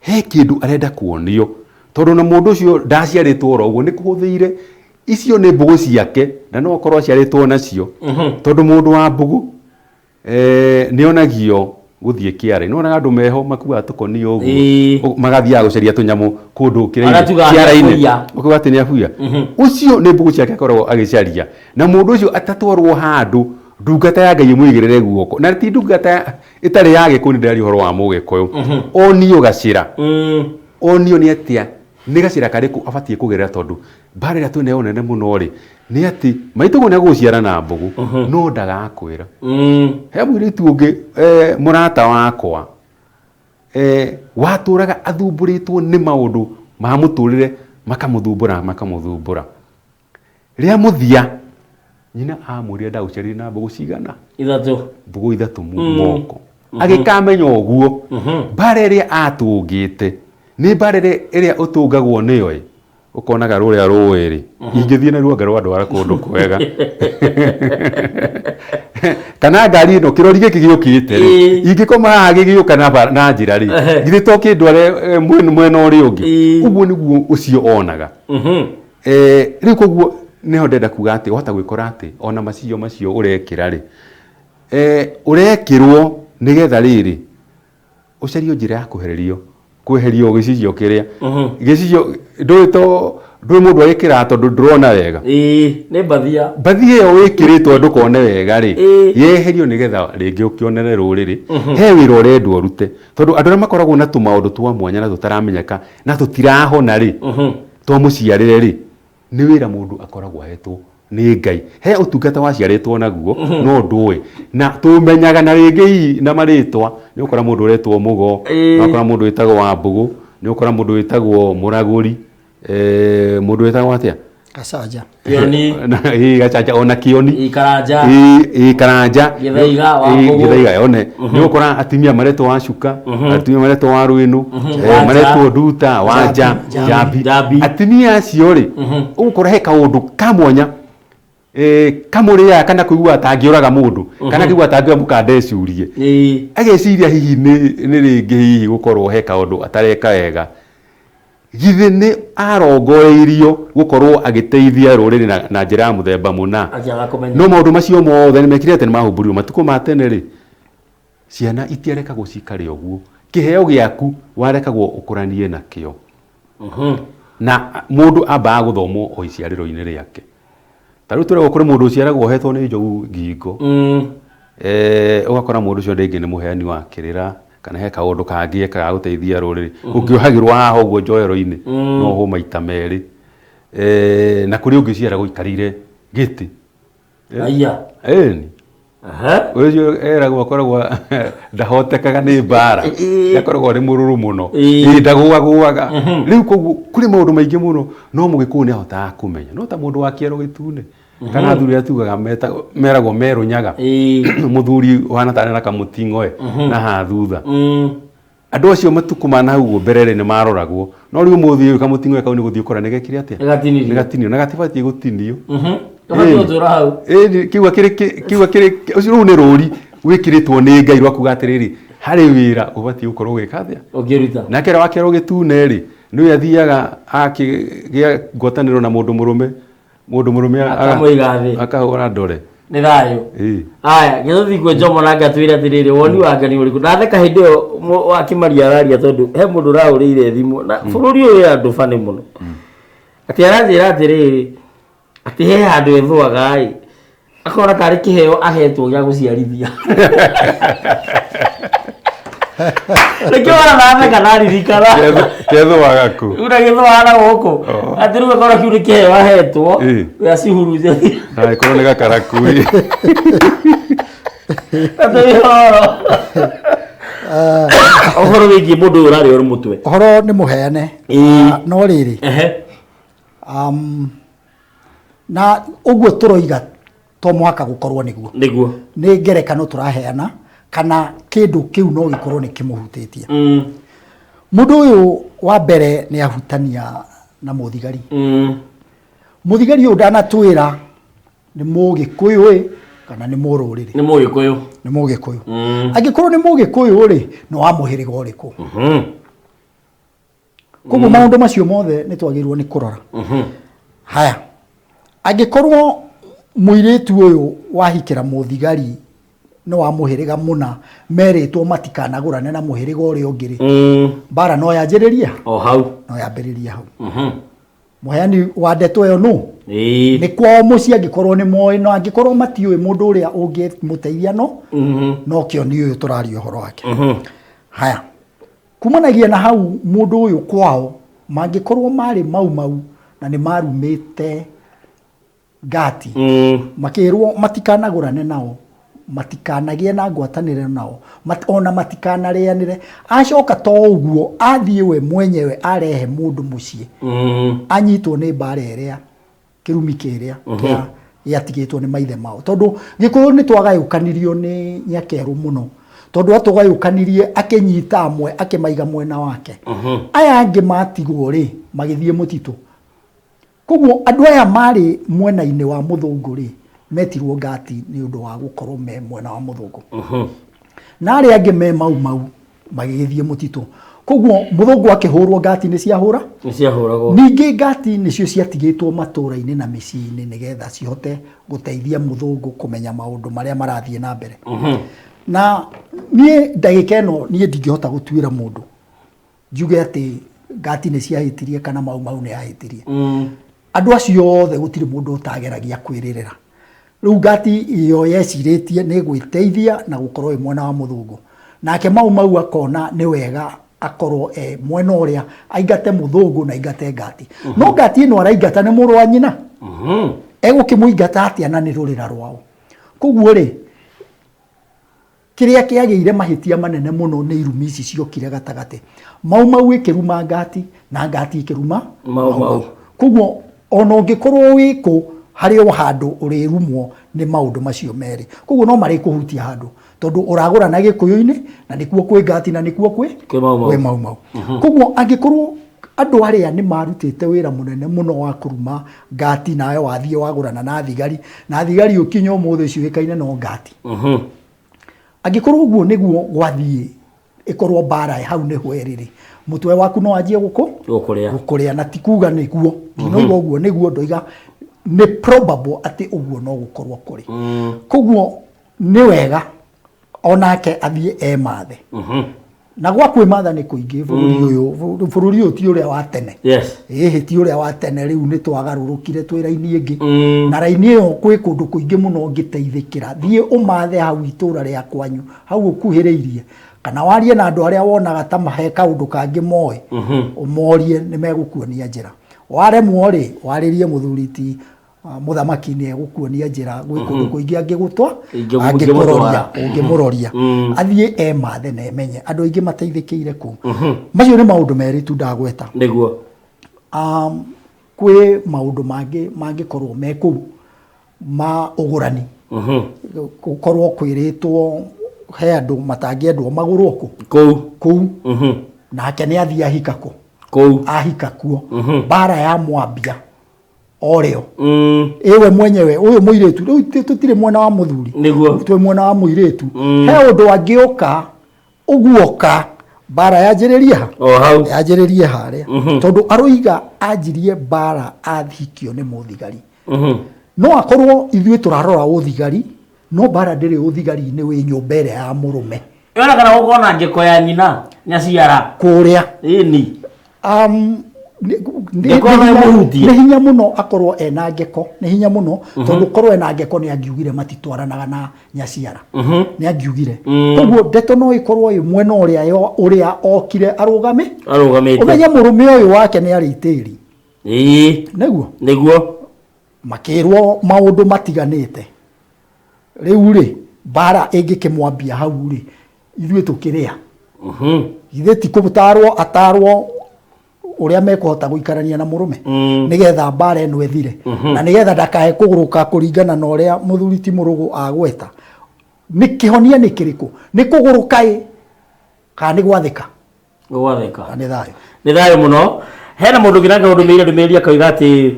he kindu arenda kuonio tondu na mundu ucio ndaciaritwo ro uguo ni kuhuthiire icio ni mbugu ciake na no korwo ciaritwo nacio tondu mundu wa mbugu nionagio guthie kiare no na andu meho makuwa tukoni uguo magathia guceria tunyamu kundu kiara-ini ukuga ati ni afuya ucio ni mbugu ciake akorwo agicaria na mundu ucio atatwarwo handu ndungata ya Ngai mwigirire guoko na ti ndungata itari ya gikundi ndari horo wa mugikoyo onio gacira onio ni atia ni gacira kariku abatie kugerera tondu bare ya tune onene muno ri ni ati maitugo ne guciara na mbugu no ndagakwira he mwiritu ungi murata wakwa waturaga athumburitwo ni maundu ma muturire makamuthumbura ria muthia nyina amuria ndaucari na mbugu cigana 3 mbugu 3 moko agikamenya uguo bare ria atungite ni bare ria utungagwo niyo ukonaga ruria ruwiri ingithie na ruanga rwa ndwara kundu kwega kana ngari no kirori giki giukite ri ingikoma haha gigiuka na njira ri githi to kindware mwena uri ungi uguo niguo ucio onaga riu koguo niho ndenda kuga ati uhota gwikora ati ona macio urekira ri urekirwo nigetha riri ucario njira ya kweherio gicicio kiria gicicio ndui mundu agikira tondu ndurona wega ni bathia yo wikiritwo ndukone wega ri yeherio nigetha ringi ukionere ruriri he wira urendwo rute tondu andu makoragwo na tumaundu twa mwanya na tutaramenyeka na tutirahona ri to muciarire ri ni wira mundu akoragwo ahetwo ni Ngai he utungata waciaritwo naguo no ndui na tumenyaga na ringi na maritwa ni ukora mundu uretwo mugo na ukora mundu witagwo wa mbugu ni ukora mundu witagwo muraguri mundu witagwo atia Gacaja kioni na gacaja ona kioni ikaranja githaiga one ni ukora atimia maretwo wa shuka atimia maretwo wa ruinu maretwo nduta wanja jambi atimia acio ri ukora he kaundu kamwanya kamuria kana kuigua tangĩũraga mũndũ kana kuigua tangĩoya mũkandeciurie ageciria hihi nĩ rĩngĩ hihi gũkorwo he kaũndũ atareka wega githĩ nĩ arongoreirio gũkorwo agĩteithia rũrĩrĩ na njĩra ya mũthemba mũna no maũndũ macio mothe nĩ mekire atĩ nĩ mahũmbũrirwo matukũ ma tene rĩ ciana itiarekagwo cikare ũguo kĩheo gĩaku warekagwo ũkũranie nakĩo na mũndũ ambaga gũthomwo o iciarĩro-inĩ rĩake tarĩu tũrego kũrĩ mũndũ ũciaragwo hetwo nĩ njogu ngingo ũgakora mũndũ ũcio rĩngĩ nĩ mũheani wa kĩrĩra kana he kaũndũ kangĩ ekaga gũteithia rũrĩrĩ ũngĩohagĩrwo haha ũguo njoero-inĩ no ho maita merĩ na kũrĩ ũngĩciara gũikarĩire gĩtĩ ĩni ũcio eragwo akoragwo ndahotekaga nĩ mbara akoragwo arĩ mũrũrũ mũno ndagũagũaga rĩu kũrĩ maũndũ maingĩ mũno no mũgĩkũyũ nĩ ahotaga kũmenya no ta mũndũ wa kĩero gĩtune kana thuri atugaga meragwo merũnyaga mũthuri wana tarĩ na kamũting'oe na ha thutha andũ acio matukũ ma nahau mbere nĩ maroragwo no rĩu mũthii ũyũ kamũting'oe kau nĩ gũthiĩ ũkora nĩ gekire atĩa nĩ gatinio na gatibatiĩ gũtinio kiuga kĩrĩ ũcio rĩu nĩ rũri wĩkĩrĩtwo nĩ Ngai rwakuga atĩrĩrĩ harĩ wĩra ũbatiĩ gũkorwo gwĩka atĩa nake wa kĩero gĩtune rĩ nĩwe athiaga akĩgĩa ngwatanĩro na mũndũ mũrũme akahũra ndore nĩ thayũ aya gĩtũthi kwĩ Jomo nake atwĩre atĩrĩrĩ woni wake nĩ ũrĩkũ ndatheka hĩndĩ ĩyo akĩmaria araria tondũ he mũndũ ũraũrĩire thimũ na bũrũri ũyũ andũ bani mũno atĩ aranjĩra atĩrĩrĩ atĩ he handũ ethũaga akora karĩ kĩheo ahetwo gĩa gũciarithia nĩkĩo wanatheka naririkana kethũaga kũ una gĩthũaga gũkũ atĩ rĩu akora kiu nĩ kĩheo ahetwo gĩa cihurunjia korwo nĩ gakaraku ũhoro wĩgiĩ mũndũ ũyũ ũrarĩ ũrĩ mũtwe ũhoro nĩ mũheane no rĩrĩ na ũguo tũroiga to mũhaka gũkorwo nĩguo nĩ ngerekano tũraheana kana kĩndũ kĩu no gĩkorwo nĩ kĩmũhutĩtie mũndũ ũyũ wa mbere nĩ ahutania na mũthigari mũthigari ũyũ ndanatwĩra nĩ mũgĩkũyũ kana nĩ mũrũrĩrĩ nĩ mũgĩkũyũ angĩkorwo nĩ mũgĩkũyũ rĩ no wa mũhĩrĩga ũrĩkũ koguo maũndũ macio mothe nĩ twagĩrĩirwo nĩ kũrora haya angĩkorwo mũirĩtu ũyũ wahikĩra mũthigari no wa mũhĩrĩga mũna merĩtwo matikanagũrane na mũhĩrĩga ũrĩa ũngĩ rĩ mbara no yanjĩrĩria o hau no yambĩrĩria hau mũheani wa ndeto ĩyo no nĩ kwao mũciĩ angĩkorwo nĩ moĩ no angĩkorwo matiũĩ mũndũ ũrĩa ũngĩmũteithia no kĩo nĩ ũyũ tũraria ũhoro wake haya kumanagia na hau mũndũ ũyũ kwao mangĩkorwo marĩ mau na nĩ marumĩte ngati makĩrwo matikanagũrane nao matikanagie na ngwatanĩro nao ona matikanarĩanĩre acoka to ũguo athiĩ we mwenyewe arehe mũndũ mũciĩ anyitwo nĩ mbara ĩrĩa kĩrumi kĩrĩa gĩatigĩtwo nĩ maithe mao tondũ gĩkũyũ nĩ twagayũkanirio nĩ nyakerũ mũno tondũ atũgayũkanirie akĩnyita amwe akĩmaiga mwena wake aya angĩ matigwo rĩ magĩthiĩ mũtitũ koguo andũ aya marĩ mwena-inĩ wa mũthũngũ rĩ metirwo ngati nĩ ũndũ wa gũkorwo me mwena wa mũthũngũ na arĩa angĩ me mau magĩgĩthiĩ mũtitũ koguo mũthũngũ akĩhũrwo ngati nĩ ciahũragwo ningĩ ngati nĩcio ciatigĩtwo matũra-inĩ na mĩciĩ-inĩ nĩgetha cihote gũteithia mũthũngũ kũmenya maũndũ marĩa marathiĩ na mbere na niĩ ndagĩka ĩno niĩ ndingĩhota gũtuĩra mũndũ njuge atĩ ngati nĩ ciahĩtirie kana mau nĩ yahĩtirie andũ acio othe gũtirĩ mũndũ ũtageragia kwĩrĩrĩra rĩu ngati iyo yecirĩtie nĩ gwĩteithia na gũkorwo ĩ mwena wa mũthũngũ nake mau akona nĩ wega akorwo mwena ũrĩa aingate mũthũngũ na aingate ngati no ngati ĩno araingata nĩ mũrũ wa nyina egũkĩmũingata atĩa na nĩ rũrĩra rwao koguo rĩ kĩrĩa kĩagĩire mahĩtia manene mũno nĩ irumi ici ciokire gatagatĩ mau ĩkĩruma ngati na ngati ĩkĩruma mau koguo ona ũngĩkorwo wĩkũ harĩ o handũ ũrĩrumwo nĩ maũndũ macio merĩ koguo no marĩ kũhutia handũ tondũ ũragũra na gĩkũyũ-inĩ na nĩkuo kwĩ ngati na nĩkuo kwĩ mau koguo angĩkorwo andå arä a nä marutä te wä ra må nene må no wa kå ruma ngati nawe wathiä wagårana na thigari å kinya å må thä å ciå kaine no ngati angä korwo å guo nä guo gwathiä ä korwo mbara hau nä ho erä rä må twe waku no anjie gå kå rä a na ti kuga nä guo ndinoiga å guo nä guo ndoiga nä probable atä å guo no gå korwo kå rä koguo nä wega onake athiä emathe na gwa kwä matha nä kå ingä bå rå ri å ti å rä a wa tene ä ti å rä a wa tene rä u nä twagarå rå kire twä raini ä ngä na raini ä yo kwä kå ndå kå ingä må no ngä teithä kä ra thiä å mathe hau itå ra rä a kwanyu hau å kuhä rä irie kana warie na andå arä a wonaga ta mahe kaå ndå kangä moä å morie nä megå kuonia njä ra waremwo rä warä rie må thuri ti må thamaki nä egå kuonia njä ra gwä kå ndå kå ingä angä gå twa angä må roria athiä emathe na emenye andå aingä mateithä kä ire kå macio nä maå ndå merä tu ndagweta niguo kwä maå ndå mangä korwo me kå u ma å gå rani gå korwo kwä rä two he andå matangä endwo magå rwo kå u nake nä athiä ahika kå ahika kuo mbara ya mwambia oreo ewe mwenyewe uyu muiretu riu tutire mwena wa muthuri twe mwena wa muiretu he undu angioka uguoka bara yanjiriria hau yanjiririe haria tondu aroiga anjirie bara athikio ni muthigari no akorwo ithuĩ turarora uthigari no bara ndiri uthigari-inĩ wĩ nyũmba ĩrĩa ya mũrũme yona kana gũkorwo na ngĩko ya nyina nyaciara kũrĩa ĩni nĩ hinya mũno akorwo ena ngeko nĩ hinya mũno tondũ korwo ena ngeko nĩ angiugire matitwaranaga na nyaciara nĩ angiugire koguo ndeto no ikorwo ĩ mwena ũrĩa okire arũgamĩte ũmenye mũrũme ũyũ wake nĩ arĩ itĩri nĩguo makĩrwo maũndũ matiganĩte rĩu rĩ bara ĩngĩkĩmwambia hau rĩ ithuĩ tũkĩrĩa ithuĩ ti kũtarwo atarwo uria mekuhota guikarania na murume nigetha mbara eno ethire na nigetha ndakahe kuguruka kuringana na uria muthuri ti murugu agweta nikihonia nikiriku ni kuguruka ka ni gwathika ni thayo muno hena mundu ngirange ndumiria akauga ati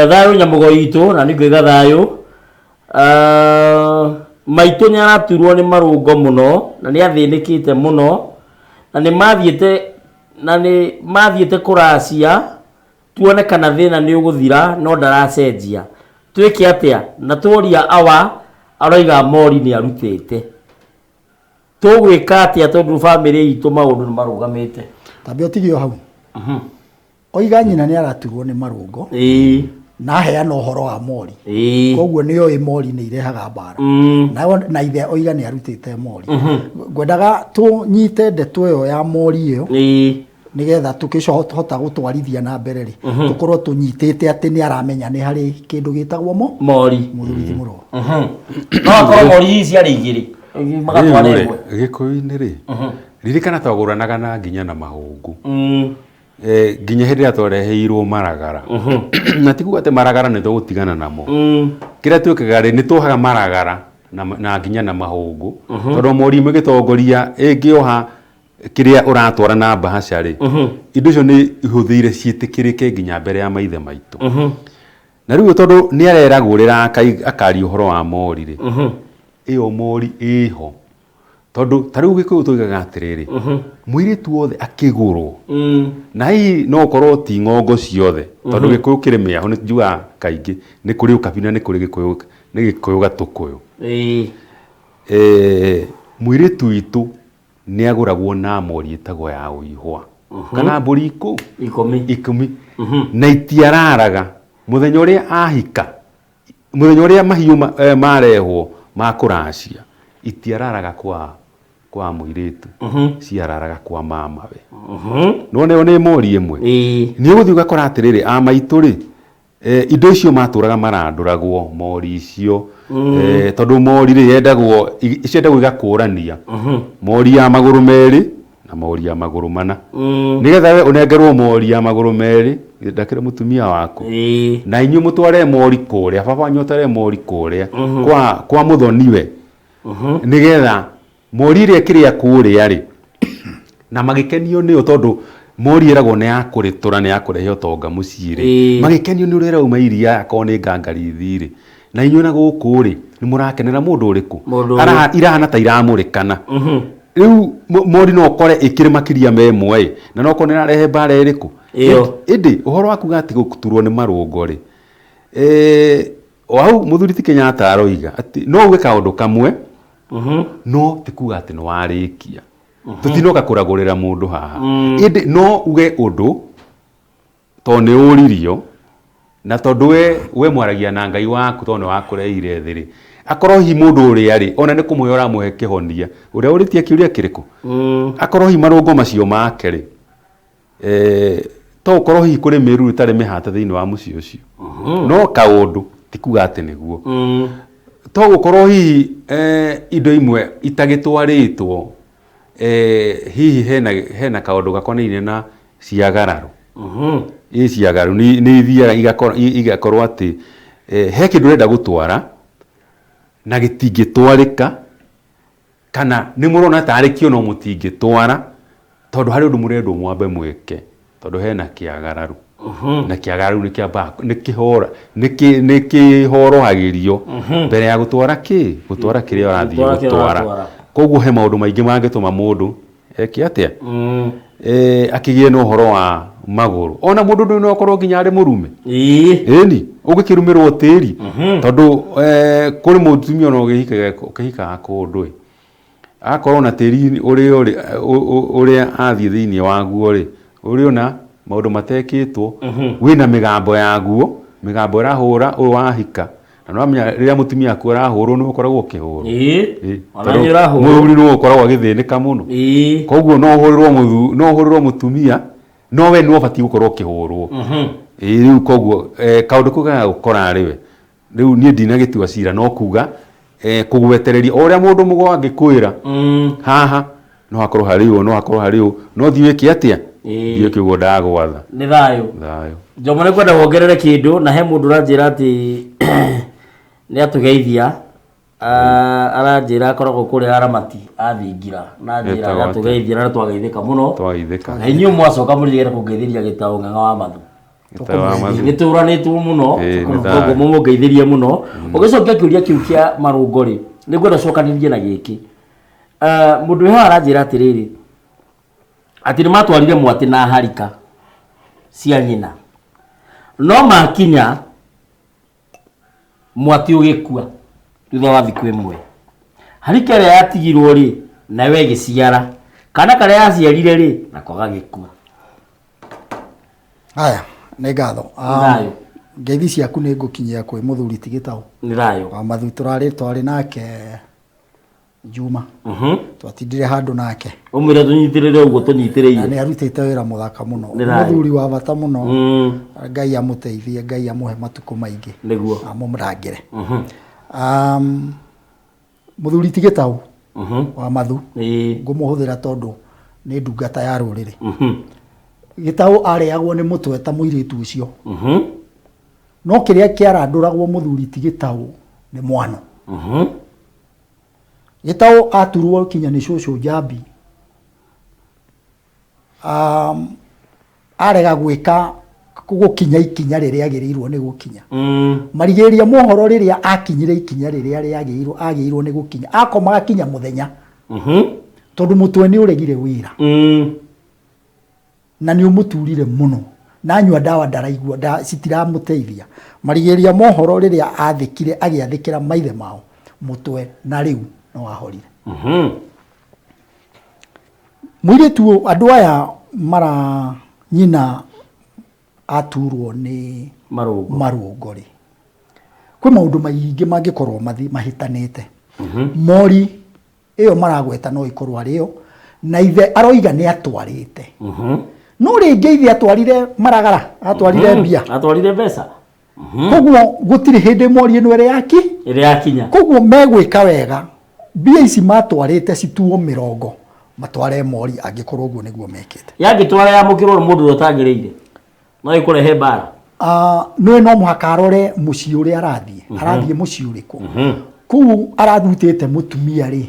thayo nyamugo itu na ningiuga thayo maitu nyaraturwo ni marungo muno na ni athinikite muno na ni mathiete kuracia tuone kana thina ni uguthira no ndaracenjia twike atia na tworia awa aroiga mori ni arutite tugwika atia tondu family itu maundu ni marugamite tambe otigio hau oiga nyina ni araturwo ni marungo na heana ũhoro wa mori koguo nĩ oĩ mori nĩ irehaga mbara na ithe oiga nĩ arutĩte mori ngwendaga tũnyite ndeto ĩyo ya mori ĩyo nigetha tukihota gutwarithia na mbere ri tukorwo tunyitite ati ni aramenya ni hari kindu gitagwo mori muthuri ti murugo no akorwo mori ici ari igiri magatwarĩrwo gĩkũyũ-inĩ rĩ ririkana twagũranaga na nginya na mahũngũ nginya hĩndĩ ĩrĩa twareheirwo maragara na tikuga atĩ maragara nĩ tũgũtigana namo kĩrĩa twĩkaga rĩ nĩ tũhaga maragara na nginya na mahũngũ tondũ mori mũgĩtongoria ĩngĩoha kiria uratwara na bahasha ri indo icio ni ihuthiire ciitikirike nginya mbere ya maithe maitu na riu tondu ni areragurira akari uhoro wa mori ri iyo mori iho tondu tariu gikuyu tuigaga atiriri muiritu wothe akigurwo na hii no korwo ti ngongo ciothe tondu gikuyu kirimia ho ni njua kaingi ni kuri ukabina ni kuri gikuyu gatukuyu muiritu itu ni aguragwo na mori itagwo ya uihwa kana mburi ikumi na itiararaga muthenya uria ahika muthenya uria mahiu marehwo makuracia itiararaga kwa muiritu ciararaga kwa mamawe none ni mori imwe ni uguthi ugakora atiriri amaitu ri indo icio maturaga maranduragwo mori icio tondu mori ri yendagwo iciendagwo igakũrania mori ya maguru meri na mori ya maguru mana nigetha we unengerwo mori ya maguru meri ndakire mutumia waku na inyu mutware mori kuria baba nyotare mori kuria kwa muthoniwe nigetha mori ri kiria kuria ri na magikenio ni tondu mori eragwo nĩ ya kũrĩtũra nĩ ya kũrehe ũtonga mũciĩ rĩ magĩkenio nĩ ũrĩa uma iria akorwo nĩ ngangarithi rĩ na inyuĩ na gũkũ rĩ nĩ mũrakenera mũndũ ũrĩkũ irahana ta iramũrĩkana rĩu mori no ũkore ĩkĩrĩ makĩria memwe na no ũkore nĩrarehe mbara ĩrĩkũ ĩndĩ ũhoro waku gati gũturwo nĩ marũngo rĩ hau mũthuri ti Kenyatta aroiga atĩ no uge kaũndũ kamwe no ti kuga atĩ nĩ warĩkia tutinoka kũragũrĩra mũndũ haha ĩndĩ no uge ũndũ to nĩ ũririo na tondũ we mwaragia na Ngai waku to nĩ wakũreire thĩ rĩ akorwo hi mũndũ ũrĩa rĩ ona nĩ kũmũhe ũramũhe kĩhonia ũrĩa ũrĩtie kĩũria kĩrĩkũ akorwo hi marũngo macio make rĩ to ũkorwo hi kũrĩ mĩruru ĩtarĩ mĩhata thĩinĩ wa mũciĩ ũcio no kaũndũ ti kuga atĩ nĩguo to gũkorwo hihi indo imwe itagĩtwarĩtwo hihi hena kaũndũ gakonainie na ciagararo ciagararo nĩ ithiaga igakorwo atĩ he kĩndũ ũrenda gũtwara na gĩtingĩtwarĩka kana nĩ mũrona tarĩ kĩo no mũtingĩtwara tondũ harĩ ũndũ mũrendwo mwambe mweke tondũ hena kĩagararu na kĩagararu nĩ kĩhorohagĩrio mbere ya gũtwara kĩrĩa ũrathiĩ gũtwara koguo he maũndũ maingĩ mangĩtũma mũndũ eke atĩa akĩgĩe na ũhoro wa magũrũ ona mũndũ ndũĩ no akorwo nginya arĩ mũrume ĩni ũgĩkĩrumĩrwo tĩri tondũ kũrĩ mũtumia ona ũkĩhikaga kũndũ akorwo na tĩri ũrĩa athiĩ thĩinĩ waguo rĩ ũrĩ ona maũndũ matekĩtwo wĩna mĩgambo yaguo mĩgambo ĩrahũra ũyũ wahika na no amenya rĩrĩa mũtumia aku arahũrwo nĩ ũkoragwo ũkĩhũrwo mũthuri nĩ ũkoragwo agĩthĩnĩka mũno koguo no ũhũrĩrwo mũtumia no we nĩ ũbatiĩ gũkorwo ũkĩhũrwo rĩu koguo kaũndũ kau gagũkora arĩ we rĩu niĩ ndinagĩtua cira no kuga kũgwetereria o ũrĩa mũndũ mũgo angĩkwĩra haha no hakorwo harĩ ũũ no hakorwo harĩ ũũ no thiĩ wĩke atĩa thiĩ kĩugo ndagwatha nĩ thayũ Njomo nĩ kwenda wongerere kĩndũ na he mũndũ ũranjĩra atĩ nĩ atũgeithia aranjĩra akoragwo kũrĩa Aramati athingira na njĩra atũgeithia na twageithĩka mũno na inyuĩ mwacoka mũrigere kũngeithĩria gĩtaũ ng'ang'a wa mathu nĩtũranĩtwo mũno koguo mũmũngeithĩrie mũno ũgĩcokia kĩũria kĩu kĩa marũngo rĩ nĩ ngwenda cokanĩrie na gĩkĩ mũndũ ũyũ aranjĩra atĩrĩrĩ atĩ nĩ matwarire mwatĩ na harika cia nyina no makinya mwatĩ ũgĩkua thutha wa thikũ ĩmwe harika ĩrĩa yatigirwo rĩ nawe ĩgĩciara kana karĩa yaciarire rĩ nako gagĩkua haya nĩ ngatho ngeithi ciaku nĩ ngũkinyia kwĩ mũthuri ti Gĩtaũ nĩ thayũ mathu twarĩ nake Juma twatindire handũ nake ũmwĩre tũnyitĩrĩre ũguo tũnyitĩrĩire nĩ arutĩte wĩra mũthaka mũno mũthuri wa bata mũno Ngai amũteithie Ngai amũhe matukũ maingĩ nĩguo amũmrangĩre mũthuri ti Gĩtaũ wa mathu ngũmũhũthĩra tondũ nĩ ndungata ya rũrĩrĩ Gĩtaũ arĩagwo nĩ mũtwe ta mũirĩtu ũcio no kĩrĩa kĩarandũragwo mũthuri ti Gĩtaũ nĩ mwana Gĩtaũ aturwo kinya nĩ cũcũ Njambi arega gwĩka gũkinya ikinya rĩrĩa agĩrĩirwo nĩ gũkinya marigĩrĩria mohoro rĩrĩa akinyire ikinya rĩrĩa agĩrĩirwo nĩ gũkinya akoma akinya mũthenya tondũ mũtwe nĩ ũregire wĩra na nĩ ũmũturire mũno na anyua ndawa ndaraigua citiramũteithia marigĩrĩria mohoro rĩrĩa athĩkire agĩathĩkĩra maithe mao mũtwe na rĩu no wahorire mũirĩtu andũ aya mara nyina aturwo nĩ marũngo rĩ kwĩ maũndũ maingĩ mangĩkorwo mahĩtanĩte mori ĩyo maragweta no ikorwo arĩyo na ithe aroiga nĩ atwarĩte no rĩngĩ ithe atwarire maragara atwarire mbia atwarire mbeca koguo gũtirĩ hĩndĩ mori ĩno ĩrĩ yakinya koguo megwĩka wega mbia ici matwarĩte cituo 40 matware mori angĩkorwo ũguo nĩguo mekĩte yangĩtwara yamũkĩrwo nĩ mũndũ ũtangĩrĩire no ĩkũrehe mbara no mũhaka arore mũciĩ ũrĩa arathiĩ mũciĩ ũrĩkũ kũu arathutĩte mũtumia rĩ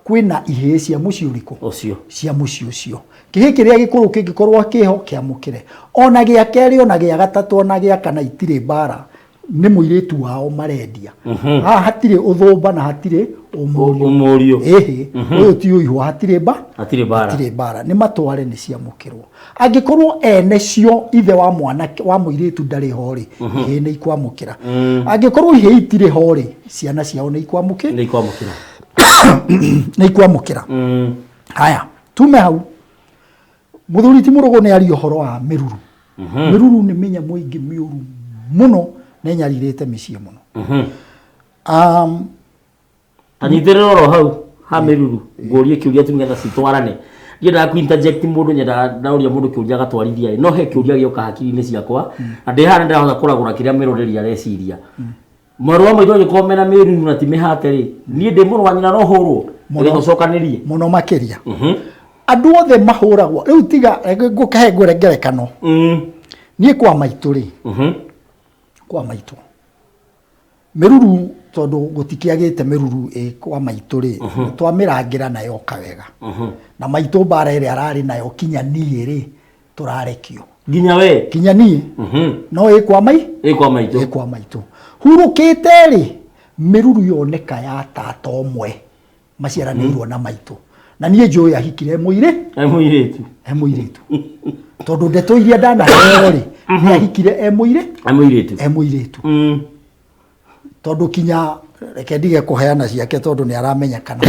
kwina ihĩ cia mũciĩ ũrĩkũ Ũcio. cia mũciĩ ũcio kĩhĩ kĩrĩa gĩkũrũ kĩngĩkorwo kĩho kĩamũkĩre ona gĩa kerĩ ona gĩa gatatũ ona gĩa kana itirĩ mbara nĩ mũirĩtu wao marendia haha hatirĩ ũthũmba na hatirĩ ũmũriũ ĩhĩ ũyũ ti ũihũ hatirĩ hatirĩ mbara nĩ matware nĩ ciamũkĩrwo angĩkorwo ene cio ithe wa mwanake wa mũirĩtu ndarĩ ho rĩ ihĩ nĩ ikwamũkĩra angĩkorwo ihĩ itirĩ ho rĩ ciana ciao nĩ ikwamũkĩra haya tume hau mũthuri ti Mũrũgũ nĩ ari ũhoro wa mĩruru mĩruru nĩ mĩnyamũ ĩngĩ mĩũru mũno nĩ nyarirĩte mĩciĩ mũno anyitĩrĩra oro hau ha mĩruru ngũrie kĩũria tu ngetha citwarane ndiendaga ku interject mũndũ nyendaga ndaũria mũndũ kĩũria gatwarithia no he kĩũria gĩoka hakiri-inĩ ciakwa na ndĩhana ndĩrahota kũragũra kĩrĩa mĩroreri areciria marũa maitũ angĩkorwo mena mĩruru na ti mĩhate rĩ niĩ ndĩ mũrũ wa nyina no hũrwo nĩgetha ũcokanĩrie mũno makĩria andũ othe mahũragwo rĩu tiga ngũkahe ngwĩre ngerekano niĩ kwa maitũ rĩ kwa maitũ mĩruru tondũ gũtikĩagĩte mĩruru kwa maitũ rĩ twamĩrangĩra nayo kawega na maitũ mbara ĩrĩa ararĩ nayo kinya niĩ rĩ tũrarekio nginya we kinya niĩ no kwa maitũ hurũkĩte rĩ mĩruru yoneka ya tata ũmwe maciaranĩirwo na maitũ na niĩ njũĩ ahikire mũirĩtu tondũ ndeto iria ndanaheo rĩ nĩ ahikire mũirĩtu tondũ kinya reke ndige kũheana ciake tondũ nĩ aramenyekana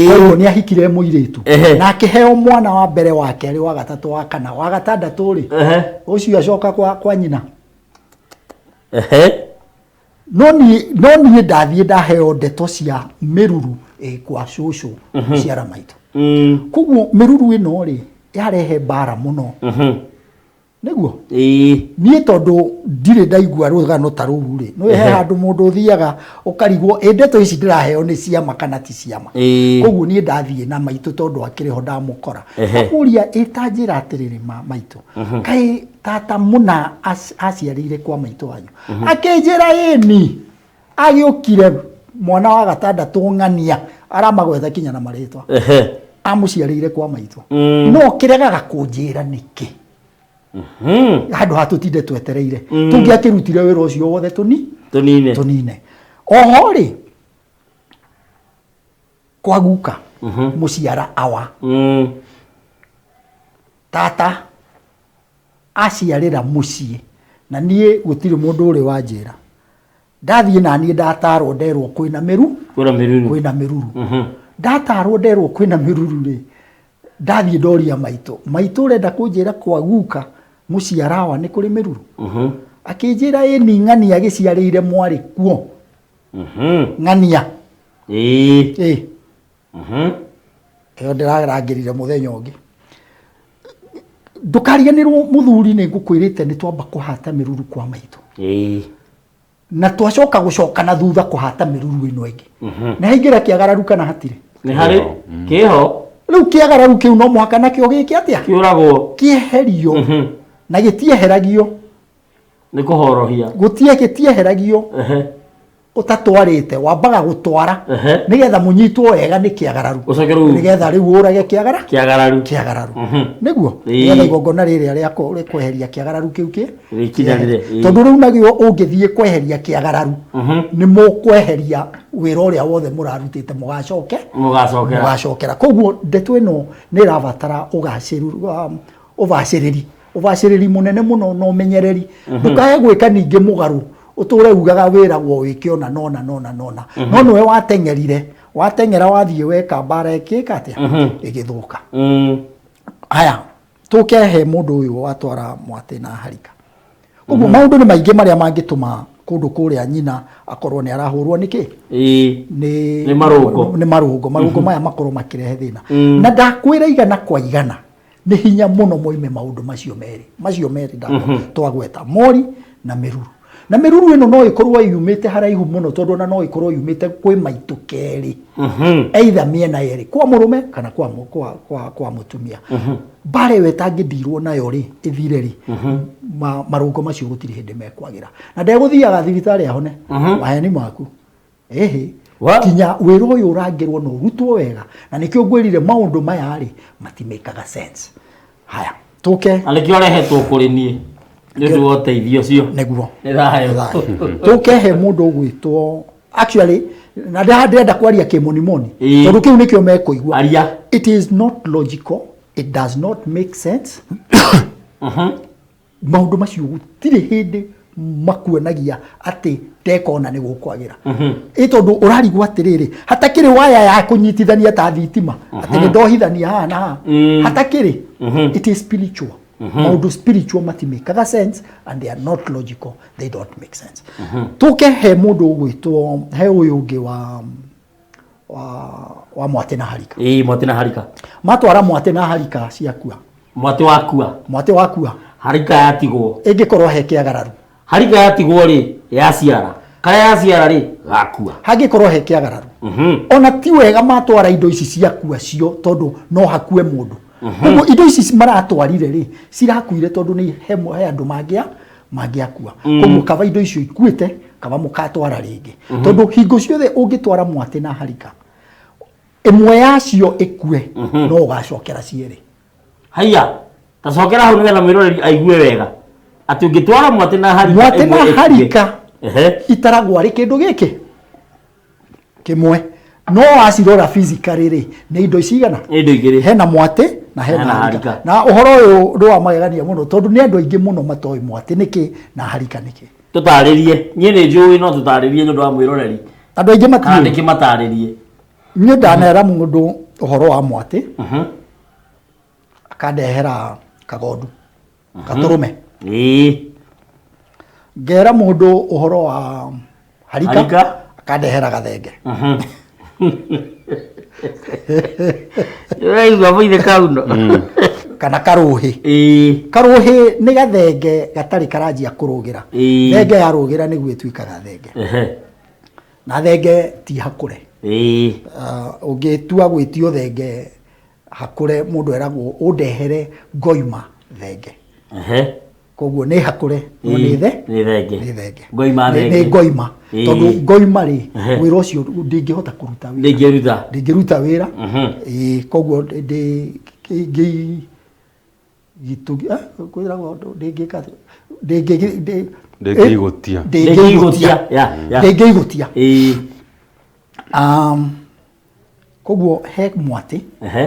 koguo nĩ ahikire mũirĩtu na akĩheo mwana wa mbere wa kerĩ wa gatatũ wa kana wa gatandatũ rĩ ũcio acoka kwa nyina no niĩ ndathiĩ ndaheo ndeto cia mĩruru kwa cũcũ ciara maitũ koguo mĩruru ĩno rĩ yarehe mbara mũno nĩguo niĩ tondũ ndirĩ ndaigua rũgano ta rũu rĩ no he handũ mũndũ ũthiaga ũkarigwo ndeto ici ndĩraheo nĩ ciama kana ti ciama koguo niĩ ndathiĩ na maitũ tondũ akĩrĩ ho ndamũkora akũria ĩtanjĩra atĩrĩrĩ maitũ kaĩ tata mũna aciarĩire kwa maitũ wanyu akĩnjĩra ĩni agĩũkire mwana wa gatandatũ ng'ania aramagwetha kinya na marĩtwa amũciarĩire kwa maitũ no kĩregaga kũnjĩra nĩkĩ handũ hatũtinde twetereire tũngĩakĩrutire wĩra ũcio wothe tũnine oho rĩ kwa guka mũciara awa tata aciarĩra mũciĩ na niĩ gũtirĩ mũndũ ũrĩ wanjĩra ndathiĩ na niĩ ndatarwo nderwo kwĩna mĩruru ndatarwo nderwo kwĩna mĩruru rĩ ndathiĩ ndoria maitũ ũrenda kũnjĩra kwa guka mũciara wa nĩ kũrĩ mĩruru akĩnjĩra ĩni ng'ania gĩciarĩire mwarĩ kuo ng'ania ĩyo ndĩrarangĩrire mũthenya ũngĩ ndũkariganĩrwo mũthuri nĩ ngũkwĩrĩte nĩ twamba kũhata mĩruru kwa maitũ na twacoka gũcoka na thutha kũhata mĩruru ĩno ĩngĩ na haingĩra kĩagararu kana hatirĩ nĩ harĩ kĩho rĩu kĩagararu kĩu no mũhaka nakĩo gĩkĩ atĩa kĩũragwo kĩeherio na gĩtieheragio nĩ kũhorohia gĩtieheragio utatwarite wambaga gutwara nigetha munyitwo wega ni kiagararu nigetha riu urage kiagararu niguo nigetha igongona riri aria kweheria kiagararu kiu tondu riu nagio ungithie kweheria kiagararu ni mukweheria wira uria wothe murarutite mugacokera koguo ndeto ino ni rabatara ubaciriri munene muno no menyereri ndukae gwika ningi mugaru uture ugaga wira wo wikiona nona no niwe watengera wathie weka bara ikika atia igithuka aya tukehe mundu uyu watwara mwate na harika uguo maundu ni maingi maria mangituma kundu kuria nyina akorwo ni arahurwo niki ni marungo maya makorwo makirehe thina na ndakwira igana kwa igana ni hinya muno moime maundu macio meri twagweta mori na miruru na miruru ino no ikorwo yumite haraihu muno tondu na no ikorwo yumite kwi maitu keri either miena yeri kwa murume kana kwa mutumia bare wetangidirwo nayo ri ithire ri marungo macio gutiri hindi mekwagira na ndeguthiaga thibitari ahone maheni maku kinya wĩra ũyũ ũrangĩrwo no rutwo wega na nĩkĩo ngwĩrire maũndũ maya rĩ matimekaga sense haya tũke alĩkĩo rehetwo kũrĩ niĩ nĩ ũndũ wa ũteithio ũcio nĩguo nĩ thayũ tũke he mũndũ ũgwĩtwo actually na ndĩrenda kwaria kĩmonimoni tondũ kĩu nĩkĩo mekũigua it is not logical, it does not make sense maũndũ macio gũtirĩ hĩndĩ makuonagia atĩ tekona nĩ gũkwagĩra tondũ ũrarigwo atĩrĩrĩ hatakĩrĩ waya ya kũnyitithania ta thitima atĩ nĩ ndohithania haha na haha hatakĩrĩ it is spiritual maũndũ spiritual matimekaga sense and they are not logical, they don't make sense tũke he mũndũ ũgwĩtwo he ũyũ ũngĩ wa Mwate na Harika Mwate na Harika matwara Mwate na Harika ciakua Mwate wakua Harika yatigwo ĩngĩkorwo he kĩagararu Harika yatigwo rĩ yaciara kaya yaciara rĩ gakua hangĩkorwo he kĩagararu ona ti wega matwara indo ici ciakua cio tondũ no hakue mũndũ koguo indo ici maratwarire rĩ cirakuire tondũ nĩ he andũ mangĩakua koguo kaba indo icio ikuĩte kaba mũkatwara rĩngĩ tondũ hingo ciothe ũngĩtwara Mwate na Harika ĩmwe yacio ĩkue no ũgacokera cierĩ haiya tacokera hau nĩgetha mwĩroreri aigue wega atĩ ũngĩtwara Mwate na Harika itaragwo arĩ kĩndũ gĩkĩ kĩmwe no acirora physically rĩ nĩ indo cigana indo igĩrĩ hena Mwate na hena Harika na ũhoro ũyũ ndũ wa magegania mũno tondũ nĩ andũ aingĩ mũno matoĩ Mwate nĩkĩ na Harika nĩkĩ tũtarĩrie niĩ nĩ njũĩ no tũtarĩrie nĩ ũndũ wa mwĩroreri andũ aingĩ matiũĩ nĩkĩ matarĩrie niĩ ndanera mũndũ ũhoro wa Mwate akandehera kagondu katũrũme ngera mũndũ ũhoro wa Harika akandehera gathenge Raigua mũithe kauno kana karũhĩ nĩ gathenge gatarĩ karanjia kũrũgĩra thenge yarũgĩra nĩguo ĩtuĩkaga thenge na thenge ti hakũre ũngĩtua gwĩtio thenge hakũre mũndũ eragwo ũndehere ngoima thenge koguo nĩ hakũre no nĩ thenge nĩ ngoima tondũ ngoima rĩ wĩra ũcio ndingĩhota kũruta wĩra koguo ndĩngĩigutia koguo he Mwate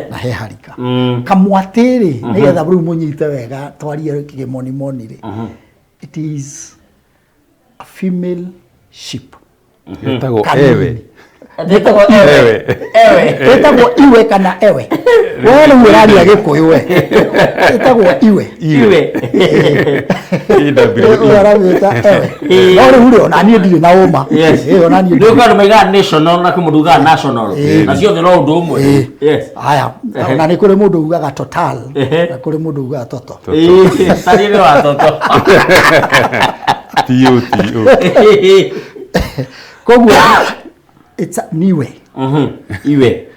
na he Harika kamwate rĩ nĩgetha rĩu mũnyite wega twarie kĩmonimoni rĩ it is a female sheep etagwo ewe etagwo iwe kana ewe wewe nĩ ũraria Gĩkũyũ we etagwo iwe ũramwĩta ewe no rĩu rĩ ona niĩ ndirĩ na ũma ona niĩ ndio kana maiga national na kũmũruga national na ciothe no ũndũ ũmwe haya na nĩ kũrĩ mũndũ ugaga total na kũrĩ mũndũ ugaga toto tari nĩ wa toto tio koguo it's niwe iwe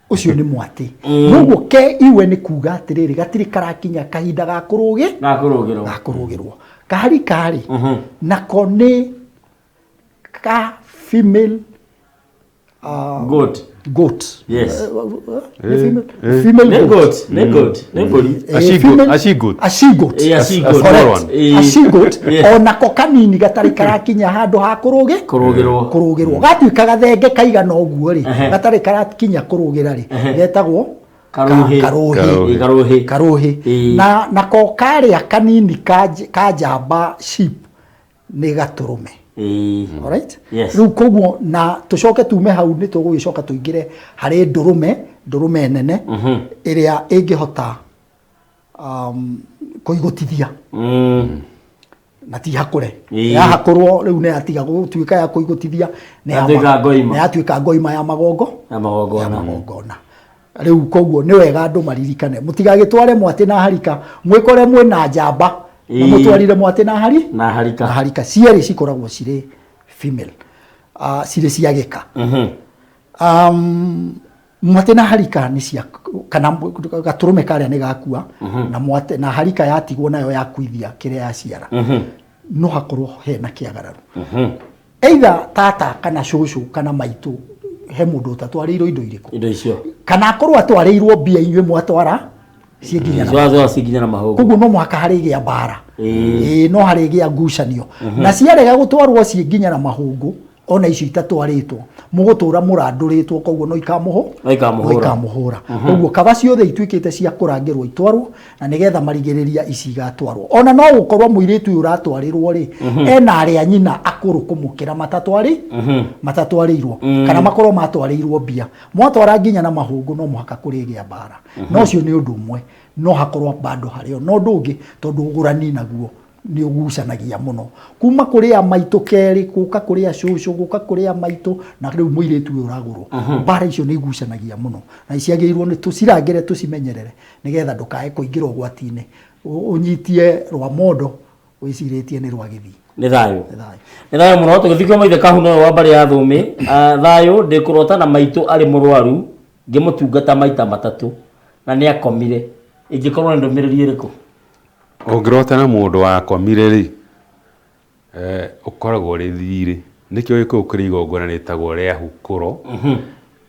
ucio nĩ Mwate noguo ke iwe nĩ kuga atĩrĩrĩ gatirĩ karakinya kahinda ga kũrũgĩrwo Harika rĩ nako nĩ ka female goat yes female goat onako kanini gatarĩ karakinya handũ ha kũrũgĩrwo gatuĩka gathenge kaigana ũguo rĩ gatarĩ karakinya kũrũgĩra rĩ getagwo karũhĩ na nako karĩa kanini ka njamba sheep nĩ gatũrũme alright rĩu koguo na tũcoke tume hau nĩ tũgũgĩcoka tũingĩre harĩ ndũrũme nene ĩrĩa ĩngĩhota kũigũtithia na ti hakũre yahakorwo rĩu nĩ yatiga gũtuĩka ya kũigũtithia nĩ yatuĩka ngoima ya magongona rĩu koguo nĩ wega andũ maririkane mũtigagĩtware Mwate na Harika mwĩkore mwĩna njamba na mũtwarire Mwate na Harika cierĩ cikoragwo cirĩ female cirĩ cia gĩka Mwate na Harika nĩ cia kana gatũrũme karĩa nĩ gakua na Mwate na Harika yatigwo nayo yakuithia kĩrĩa yaciara no hakorwo hena kĩagararu either tata kana cũcũ kana maitũ he mundu tatwarĩirwo indo irĩkũ indo icio kana akorwo atwarĩirwo mbia inyuĩ mwatwara ciĩnginya na mahũngũ koguo no mwaka harĩgĩa mbara no harĩgĩa ngucanio na ciarega gũtwarwo ciĩnginya na mahũngũ ona icio itatwarĩtwo mũgũtũra mũrandũrĩtwo koguo no ikamuhũra koguo kaba ciothe ituĩkĩte cia kũrangĩrwo itwarwo na nĩgetha marigĩrĩria ici igatwarwo ona no gũkorwo mũirĩtu ũyũ ũratwarĩrwo rĩ ena arĩa nyina akũrũ kũmũkĩra matatwarĩirwo kana makorwo matwarĩirwo mbia mwatwara nginya na mahũngũ no mũhaka kũrĩgĩa mbara no ũcio nĩ ũndũ ũmwe no hakorwo bado harĩo no ũndũ ũngĩ tondũ ũgũrani naguo ni ugucanagia muno kuma kuri a maitũ kerĩ guka kuri a cũcũ guka kuri a maitũ na rĩu mũirĩtu ũyũ ũragũrwo mbara icio nĩ igucanagia muno na iciagĩrĩirwo nĩ tũcirangĩre tũcimenyerere nĩgetha ndũkae kũingĩra ũgwati-inĩ ũnyitie rwa mondo wĩcirĩtie nĩ rwa gĩthii nĩ thayũ mũno tũgĩthikio maithe kahuna ũyũ wa mbarĩ ya thũmĩ thayũ ndĩkũrota na maitũ arĩ mũrwaru ngĩmũtungata maita matatũ na nĩ akomire ingĩkorwo nĩ ndũmĩrĩri ĩrĩkũ ũngĩrota na mũndũ wakomire rĩ ũkoragwo rĩ thirĩ nĩkĩo gĩkũyũ kĩrĩ igongona rĩtagwo rĩa hukũro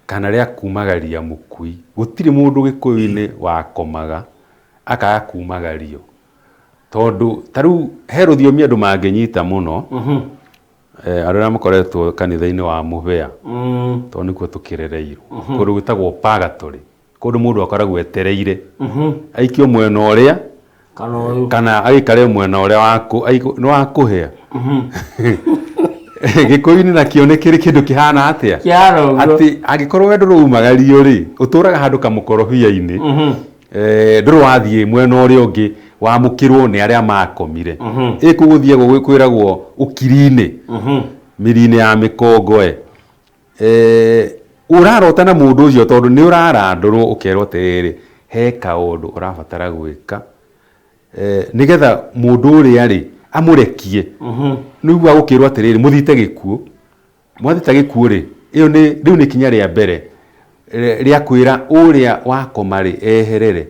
kana rĩa kumagaria mũkui gũtirĩ mũndũ gĩkũyũ-inĩ wakomaga akaga kumagario tondũ tarĩu he rũthiomi andũ mangĩnyita mũno andũ arĩa makoretwo kanitha-inĩ wa mũbĩa tondũ nĩkuo tũkĩrereirwo kũndũ gwĩtagwo purgatory kũndũ mũndũ akoragwo etereire aikio mwena ũrĩa kana aikare mwena ũrĩa nĩ wakũhĩa gĩkũyũ-inĩ nakĩo nĩ kĩrĩ kĩndũ kĩhana atĩa atĩ angĩkorwo wendo rũumagario rĩ ũtũraga handũ kamũkorobia-inĩ ndũrĩ wathiĩ mwena ũrĩa ũngĩ wamũkĩrwo nĩ arĩa makomire ĩkũgũthiĩ kwĩragwo ũkiri-inĩ mĩri-inĩ ya mĩkongoe ũrarota na mũndũ ũcio tondũ nĩ ũrarandũrwo ũkerwo atĩrĩrĩ he kaũndũ ũrabatara gwĩka nĩgetha mũndũ ũrĩa rĩ amũrekie nĩguo agũkĩrwo atĩrĩrĩ mũthite gĩkuũ mwathita gĩkuũ rĩ rĩu nĩ kinya rĩa mbere rĩa kwĩra ũrĩa wakoma rĩ eherere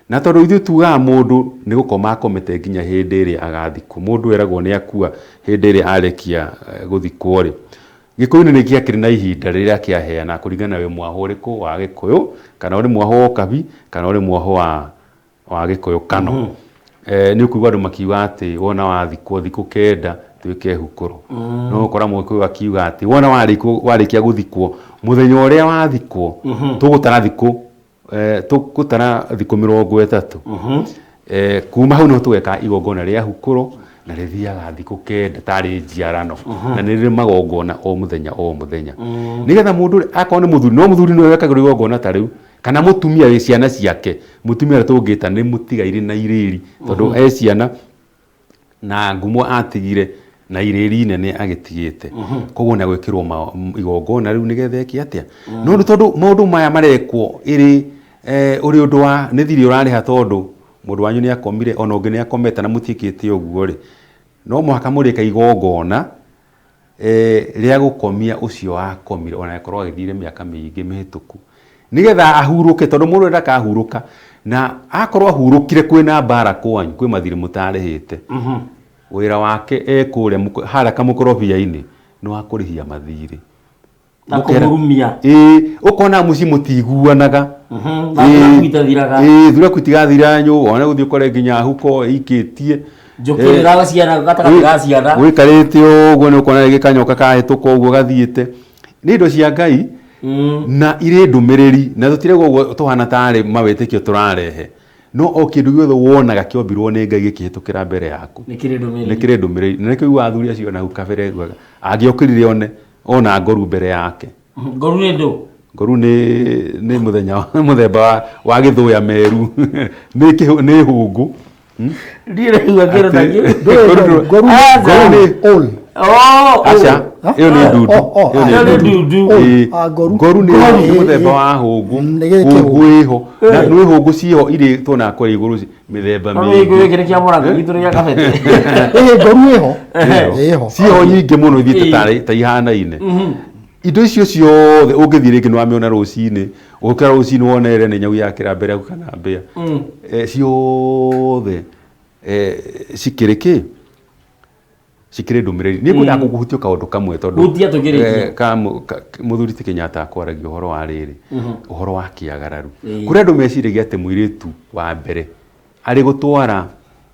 na tondũ ithuĩ tugaga mũndũ nĩ gũkoma akomete nginya hĩndĩ ĩrĩa agathikwo mũndũ eragwo nĩ akua hĩndĩ ĩrĩa arĩkia gũthikwo rĩ gĩkũyũ-inĩ nĩ gĩakĩrĩ na ihinda rĩrĩa kĩaheana kũringana wĩ mwahũ ũrĩkũ wa gĩkũyũ kana ũrĩ mwahũ wa ũkabi kana ũrĩ mwahũ wa gĩkũyũ kano nĩ ũkũigua andũ makiuga atĩ wona wathikwo thikũ kenda tuĩke hukũro no ũkora mũgĩkũyũ akiuga atĩ wona warĩkia gũthikwo mũthenya ũrĩa wathikwo tũgũtara thikũ 30 kuma hau no tũgeka igongona rĩa hukũro na rĩthiaga thikũ kenda tarĩ njiarano na nĩ rĩrĩ magongona o mũthenya nĩgetha mũndũ akorwo nĩ mũthuri no mũthuri nĩwe wekagĩrwo igongona ta rĩu kana mũtumia wĩ ciana ciake mũtumia ũrĩa tũngĩta nĩ mũtigaire na irĩri tondũ ciana na ngumo atigire na irĩri nene agĩtigĩte koguo nĩ agwĩkĩrwo igongona rĩu nĩgetha eke atĩa no tondũ maũndũ maya marekwo ĩrĩ ũrĩ ũndũ wa nĩ thirĩ ũrarĩha tondũ mũndũ wanyu nĩ akomire ona ũngĩ nĩ akomete na mũtiĩkĩte ũguo rĩ no mũhaka mũrĩka igongona rĩa gũkomia ũcio wakomire ona akorwo agĩthire mĩaka mĩingĩ mĩhĩtũku nĩgetha ahurũke tondũ mũndũ ndakahurũka na akorwo ahurũkire kwĩna mbara kwanyu kwĩ mathirĩ mũtarĩhĩte wĩra wake ekũrĩa harĩa kamũkorobia-inĩ nĩ wa kũrĩhia mathirĩ na kũmurumia ũkona mũciĩ mũtiguanaga thura kwitigathira nyũ ona gũthiĩ ũkore nginya huko ikĩtie njũkĩrĩra ciana gatagatĩ ga ciana wĩkarĩte ũguo nĩ ũkona rĩngĩ kanyoka kahĩtũka ũguo gathiĩte nĩ indo cia Ngai na irĩ ndũmĩrĩri na tũtirega ũguo tũhana tarĩ mawĩtĩkio tũrarehe no o kĩndũ gĩothe wonaga kĩombirwo nĩ Ngai gĩkĩhĩtũkĩra mbere yaku nĩ kĩrĩ ndũmĩrĩri na nĩkĩo athuri acio na hau kabere angĩokĩrire ona ngoru mbere yake ngoru nĩ ndũ ngoru nĩ mũthemba wa gĩthũya meru nĩ hũngũ ndireigua kĩro takĩ ngoru nĩ acha ĩyo nĩ ndundu ngoru nĩ mũthemba wa hũngũ ĩho na nĩ hũngũ ciho irĩ tũona kũrĩ igũrũ mĩthemba mĩingĩ gĩkĩrĩ kĩa mũrango gitũ gĩa kabete ngoru ĩho ciho nyingĩ mũno ithiĩte ta ihanaine indo icio ciothe ũngĩthiĩ rĩngĩ nĩ wamĩona rũcinĩ ũgũkĩra rũcinĩ wonere nĩ nyau yakĩra mbere yaku kana mbĩa ciothe cikĩrĩ kĩ cikire ndumiriri ni ngunda kuguhutio kaundu kamwe tondu hutia tugiritie muthuri ti Kenyatta akwaragia uhoro wa riri uhoro wa kiagararu kuria andu meciragia ati muiritu wa mbere ari gutwara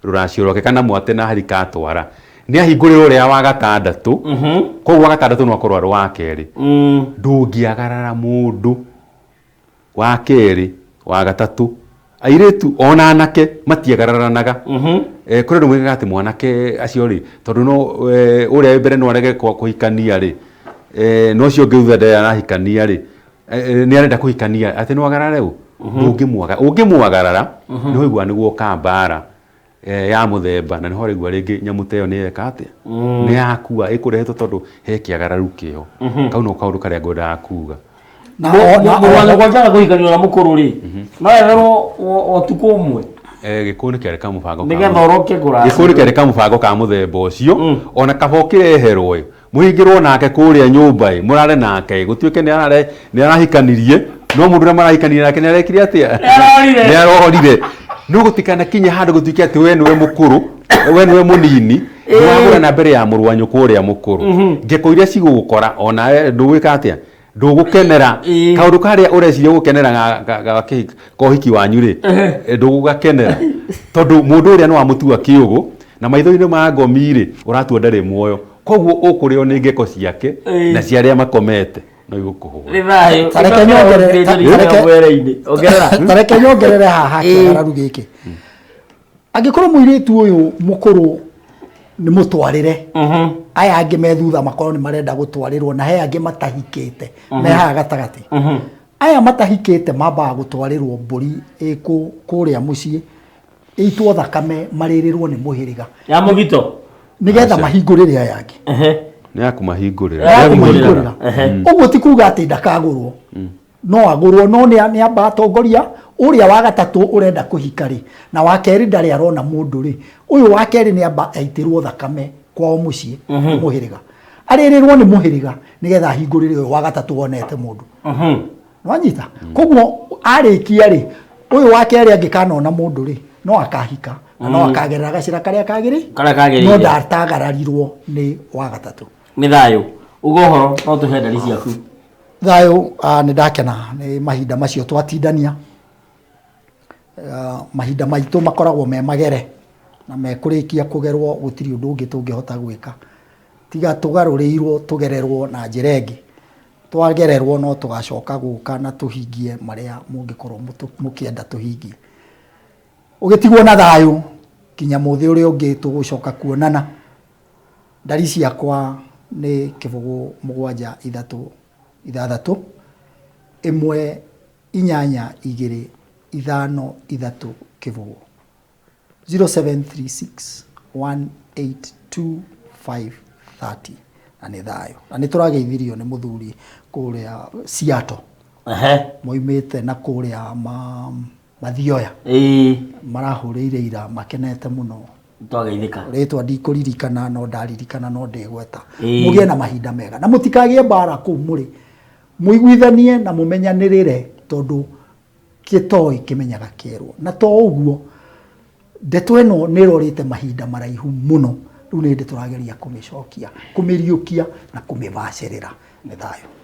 ruracio rwake kana mwate na harika atwara ni ahingurira uria wa gatandatu koguo wa gatandatu no akorwa wa keri ndungiagarara mundu wa keri wa gatatu airitu ona anake matiagararanaga kuri andu mwigaga ati mwanake acio ri tondu no uria mbere no arege kuhikania ri no cio ngiutha nda arahikania ri ni arenda kuhikania ati no agarare u ungimwagarara no igwa niguo kambara ya muthemba na niho rigwa ringi nyamuteo ni eka atia ni yakua ikurehetwo tondu he kiagararu kio kau no kaundu karia ngwenda kuga na gwajaga kuhikanio na mukuru ri no erero otuko umwe gikuni kereka mubango nigetha oroke kura gikuni kereka mubango ka muthemba ucio ona kaba ukireherwo muhingirwo nake kuria nyumba murare nake gutuike ni arahikanirie no mundu na marahikanirie nake ni arekire atia ni arorire no gutikana kinya handu gutuike ati we niwe mukuru we niwe munini wagura na mbere ya murwanyu kuria mukuru ngeko iria cigukora ona ndugwika atia ndugukenera kaundu karia ureciria gukenera kohiki wanyu ri ndugugakenera tondu mundu uria no amutua kiugo na maitho-ini ma ngomi ri uratua ndari muoyo koguo ukurio ni ngeko ciake na ciaria makomete no igukuhura ni thayo tareke nyongerere haha kiagararu giki angikorwo muiritu uyu mukuru ni mutwarire aya angi me thutha makorwo ni marenda gutwarirwo na he angi matahikite me haha gatagati aya matahikite mambaga gutwarirwo mburi kuria mucii itwo thakame maririrwo ni muhiriga ya mugito nigetha mahingurire aya angi ni akumahingurira uguo ti kuga ati ndakagurwo no agurwo no ni amba atongoria uria wa gatatu urenda kuhikari na wa keri ndari arona mundu ri uyu wa keri ni amba aitirwo thakame kwao mucii muhiriga aririrwo ni muhiriga nigetha ahingurire uyu wa gatatu wonete mundu nwanyita koguo arikia ri uyu wa keri angikanona mundu ri no akahika no akagerera gacira karia kagiri no ndatagararirwo ni wa gatatu ni thayo ugohoro no tuhe ndari ciaku thayo ni ndakena ni mahinda macio twatindania mahinda maitu makoragwo me magere na mekurikia kugerwo gutiri undu ungi tungihota gwika tiga tugarurirwo tugererwo na njira ingi twagererwo no tugacoka guka na tuhingie maria mungikorwo mukienda tuhingie ugitigwo na thayo kinya muthi uri ungi tugucoka kuonana ndari ciakwa ni kibugu 7-3 1 8 2 5 3 kibugu 0736 182 530 na ni thayo na ni turageithirio ni muthuri kuria Siato moimite na kuria mathioya marahurire ira makenete muno twageithika ritwa ndikuririkana no ndaririkana no ndigweta mugie na mahinda mega na mutikagie bara ku muri muiguithanie na mumenyanirire tondu kitoi kimenyaga kierwo na to uguo ndeto eno nirorite mahinda maraihu muno riu ni nditurageria kumicokia kumiriukia na kumibacirira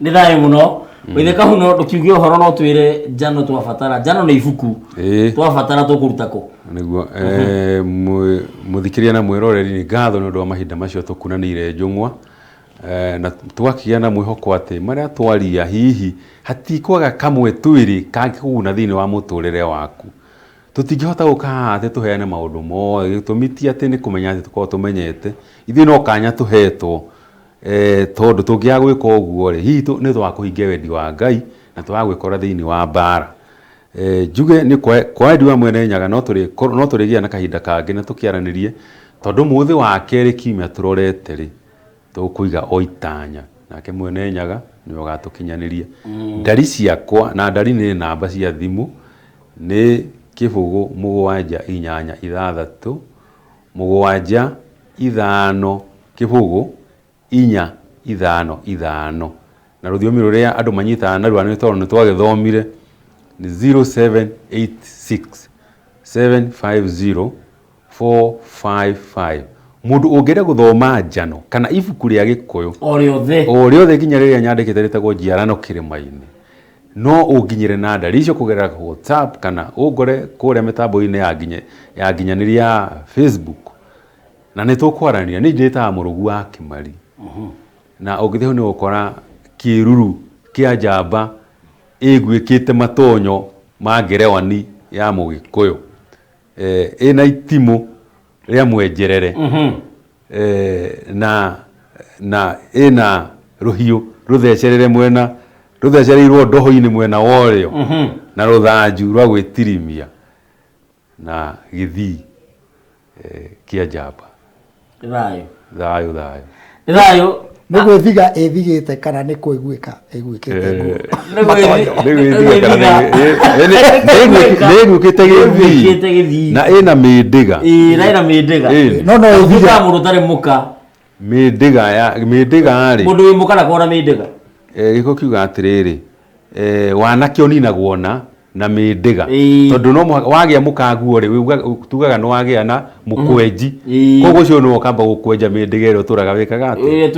ni thayo muno witheka huno ndukiugie uhoro no twire njano twafatara njano ni ibuku twafatara tukuruta ku niguo muthikiria na mwiroreri ni ngatho ni undu wa mahinda macio tukunanire njung'wa na twakia na mwihoko ati maria twaria hihi hatikwaga kamwe twiri kangikuguna thiini wa muturire waku tutingihota guka ati tuheane maundu mo tumitia ati ni kumenya ati tukorwo tumenyete ithi no kanya tuhetwo tondu tungia gwika uguo ri hihi ni twakuhingia wendi wa Ngai na twagwikora thiini wa bara njuge ni kwa wendi wa mwene nyaga no turigia na kahinda kangi na tukiaranirie tondu muthi wa keri kimya turorete ri tukuiga oitanya nake mwene nyaga ni ugatukinyaniria ndari ciakwa na ndari ni namba cia thimu ni kibugu 7-8-6 7-5 kibugu 4-5-5 na ruthiomi ruria andu manyitaga narua ni tondu ni twagithomire ni 0786 750 455 mundu ungire guthoma njano kana ibuku ria Gikuyu o riothe nginya riria nyandikite ritagwo njiarano kirima-ini no unginyire na ndari icio kugerera WhatsApp kana ungore kuria mitambo-ini ya nginyaniria Facebook na nitukwarania ni ndita murugu wa Kimari na ugithio ni ukora kiruru kia njamba igwikite matonyo ma ngerewani ya Mugikuyu ina itimu ria mwenjerere na ina ruhiu ruthecerere mwena ruthecereirwo ndoho-ini mwena worio na ruthanju rwa gwitirimia na githii kia njamba thayo nä gwä thiga ĩthigĩte kana nä kwĩguĩka ĩguĩkĩte nguo nä ĩguĩkĩte gĩthii na ĩna mĩndĩga no ĩthiga mũndũ tarĩ mũka mĩndĩga rĩ mũndũ wĩ mũka na kona mĩndĩga gĩko kiuga atĩrĩrĩ wanake ũninagwo na mĩndĩga tondũ no wagĩa mũkanguo rĩ tugaga nĩ wagĩa na mũkwenji koguo ũcio nĩ wakamba gũkwenja mĩndĩga ĩrĩa ũtũraga wĩkaga atĩ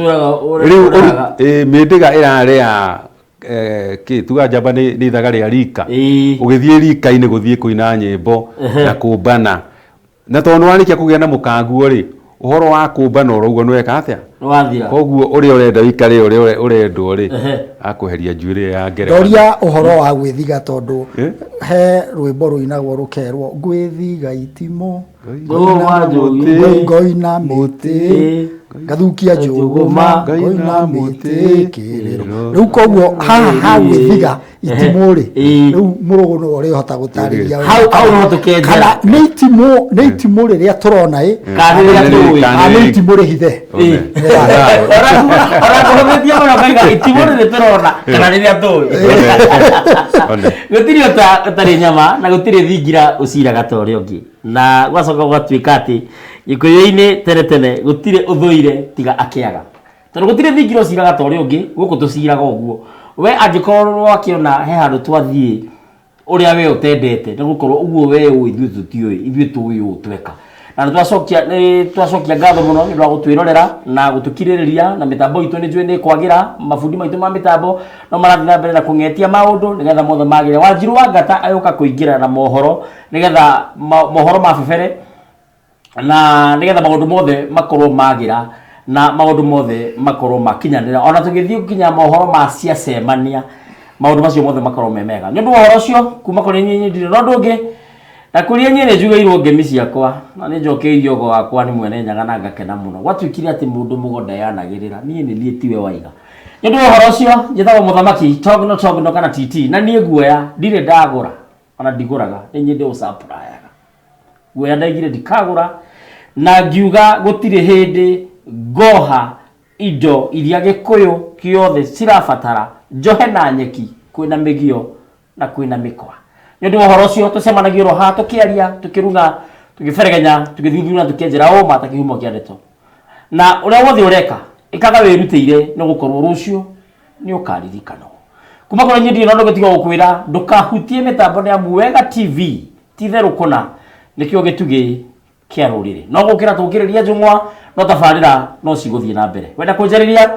mĩndĩga ĩrarĩa tuga njamba nĩ ithaga rĩa rika ũgĩthiĩ rika-inĩ gũthiĩ kũina nyĩmbo na kũmbana na tondũ nĩ warĩkia kũgĩa na mũkanguo rĩ uhoro wa kũmbana ũrauga nĩ weka atĩa koguo ũrĩa ũrenda wĩikare ũrĩa ũrendwo rĩ akũheria njuĩrĩ ya ngerekano ndoria ũhoro wa gwĩthiga tondũ he rwĩmbo rũinagwo rũkerwo ngwĩthiga itimũ ngoina mĩtĩ ngathukia njũgũma ngoina mĩtĩ kĩrĩro rĩu koguo haha ha gwĩthiga itimũ rĩ rĩu mũrũgũ nĩwe ũrĩhota gũtarĩria kana nĩ itimũ rĩrĩa tũrona nĩ itimũ rĩhithe ũrakũhũthĩtie mũno kaiga itimũ rĩrĩ tũrona kana rĩrĩa tũĩ gũtirĩ ũtarĩ nyama na gũtirĩ thingira ũciraga ta ũrĩa ũngĩ na gwacoka gwatuĩka atĩ Gĩkũyũ-inĩ tene gũtirĩ ũthũire tiga akĩaga tondũ gũtirĩ thingira ũciraga ta ũrĩa ũngĩ gũkũ tũciraga ũguo we angĩkorwo wakĩona he handũ twathiĩ ũrĩa we ũtendete nĩ gũkorwo ũguo we ithuĩ tũtiũĩ ithuĩ tũĩ ũũ tweka na twacokia ngatho mũno nĩ ũndũ wa gũtwĩrorera na gũtũkirĩrĩria na mĩtambo itũ nĩ njũĩ nĩ kwagĩra mabundi maitũ ma mĩtambo no marathiĩ na mbere na kũng'etia maũndũ nĩgetha mothe magĩre Wanjiru wa Ngata agĩũka kũingĩra na mohoro nĩgetha mohoro ma bebere na nĩgetha maũndũ mothe makorwo magĩra na maũndũ mothe makorwo makinyanĩra ona tũgĩthiĩ gũkinya mohoro ma ciacemania maũndũ macio mothe makorwo me mega nĩ ũndũ wa ũhoro ũcio kuma kũrĩ niĩ ndirĩ na ũndũ ũngĩ na kũrĩa niĩ nĩ njugĩirwo ngemi ciakwa na nĩ njokeirio ũgo wakwa nĩ mwene Nyaga na ngakena mũno gwatuĩkire atĩ mũndũ mũgonda yanagĩrĩra niĩ tiwe waiga nĩ ũndũ wa ũhoro ũcio njĩtagwo mũthamaki Togno kana TT na niĩ guoya ndirĩ ndagũra ona ndigũraga nĩ nyendĩ ũcaprayaga guoya ndaigire ndikagũra na ngiuga gũtirĩ hĩndĩ ngoha indo iria Gĩkũyũ kĩothe cirabatara njohe na nyeki kwĩna mĩgio na kwĩna mĩkwa nĩ ũndũ wa ũhoro ũcio tũcemanagia oro haha tũkĩaria tũkĩruga tũgĩberegenya tũgĩthuthuria tũkĩenjera ũma ta kĩhumo kĩa ndeto na ũrĩa wothe ũreka ĩkaga wĩrutĩire nĩ gũkorwo rũciũ nĩ ũkaririkanwo kuma kũrĩ niĩ ndirĩ na ũndũ gũtiga gũkwĩra ndũkahutie mĩtambo nĩ amu Wega TV ti therũ kũna nĩkĩo gĩtugĩ kĩa rũrĩrĩ no gũkĩra tũkĩrĩria njũng'wa no tabarĩra no cigũthiĩ na mbere wenda kũnjarĩria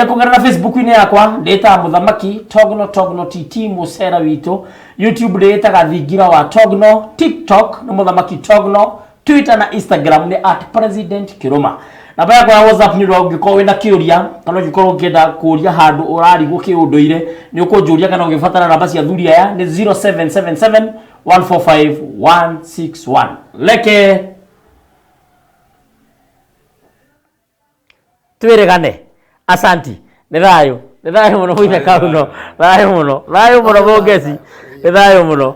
kũgerera Facebook-inĩ yakwa ndĩta mũthamaki Togno TT mũcera witũ YouTube ndĩtaga thingira wa Togno TikTok nĩ mũthamaki Togno Twitter na Instagram nĩ @president_Kiruma namba yakwa ya WhatsApp nĩ ũndũ ũngĩkorwo wĩna kĩũria kana ũngĩkorwo ũkĩenda kũũria handũ ũrarigwo kĩũndũire nĩ ũkũnjũria kana ũngĩbatara namba cia thuri aya nĩ 0777 145 161 leke twĩrĩgane asanti nĩ thayũ mũno mũine kauno thayũ mũno mũngeci nĩ thayũ mũno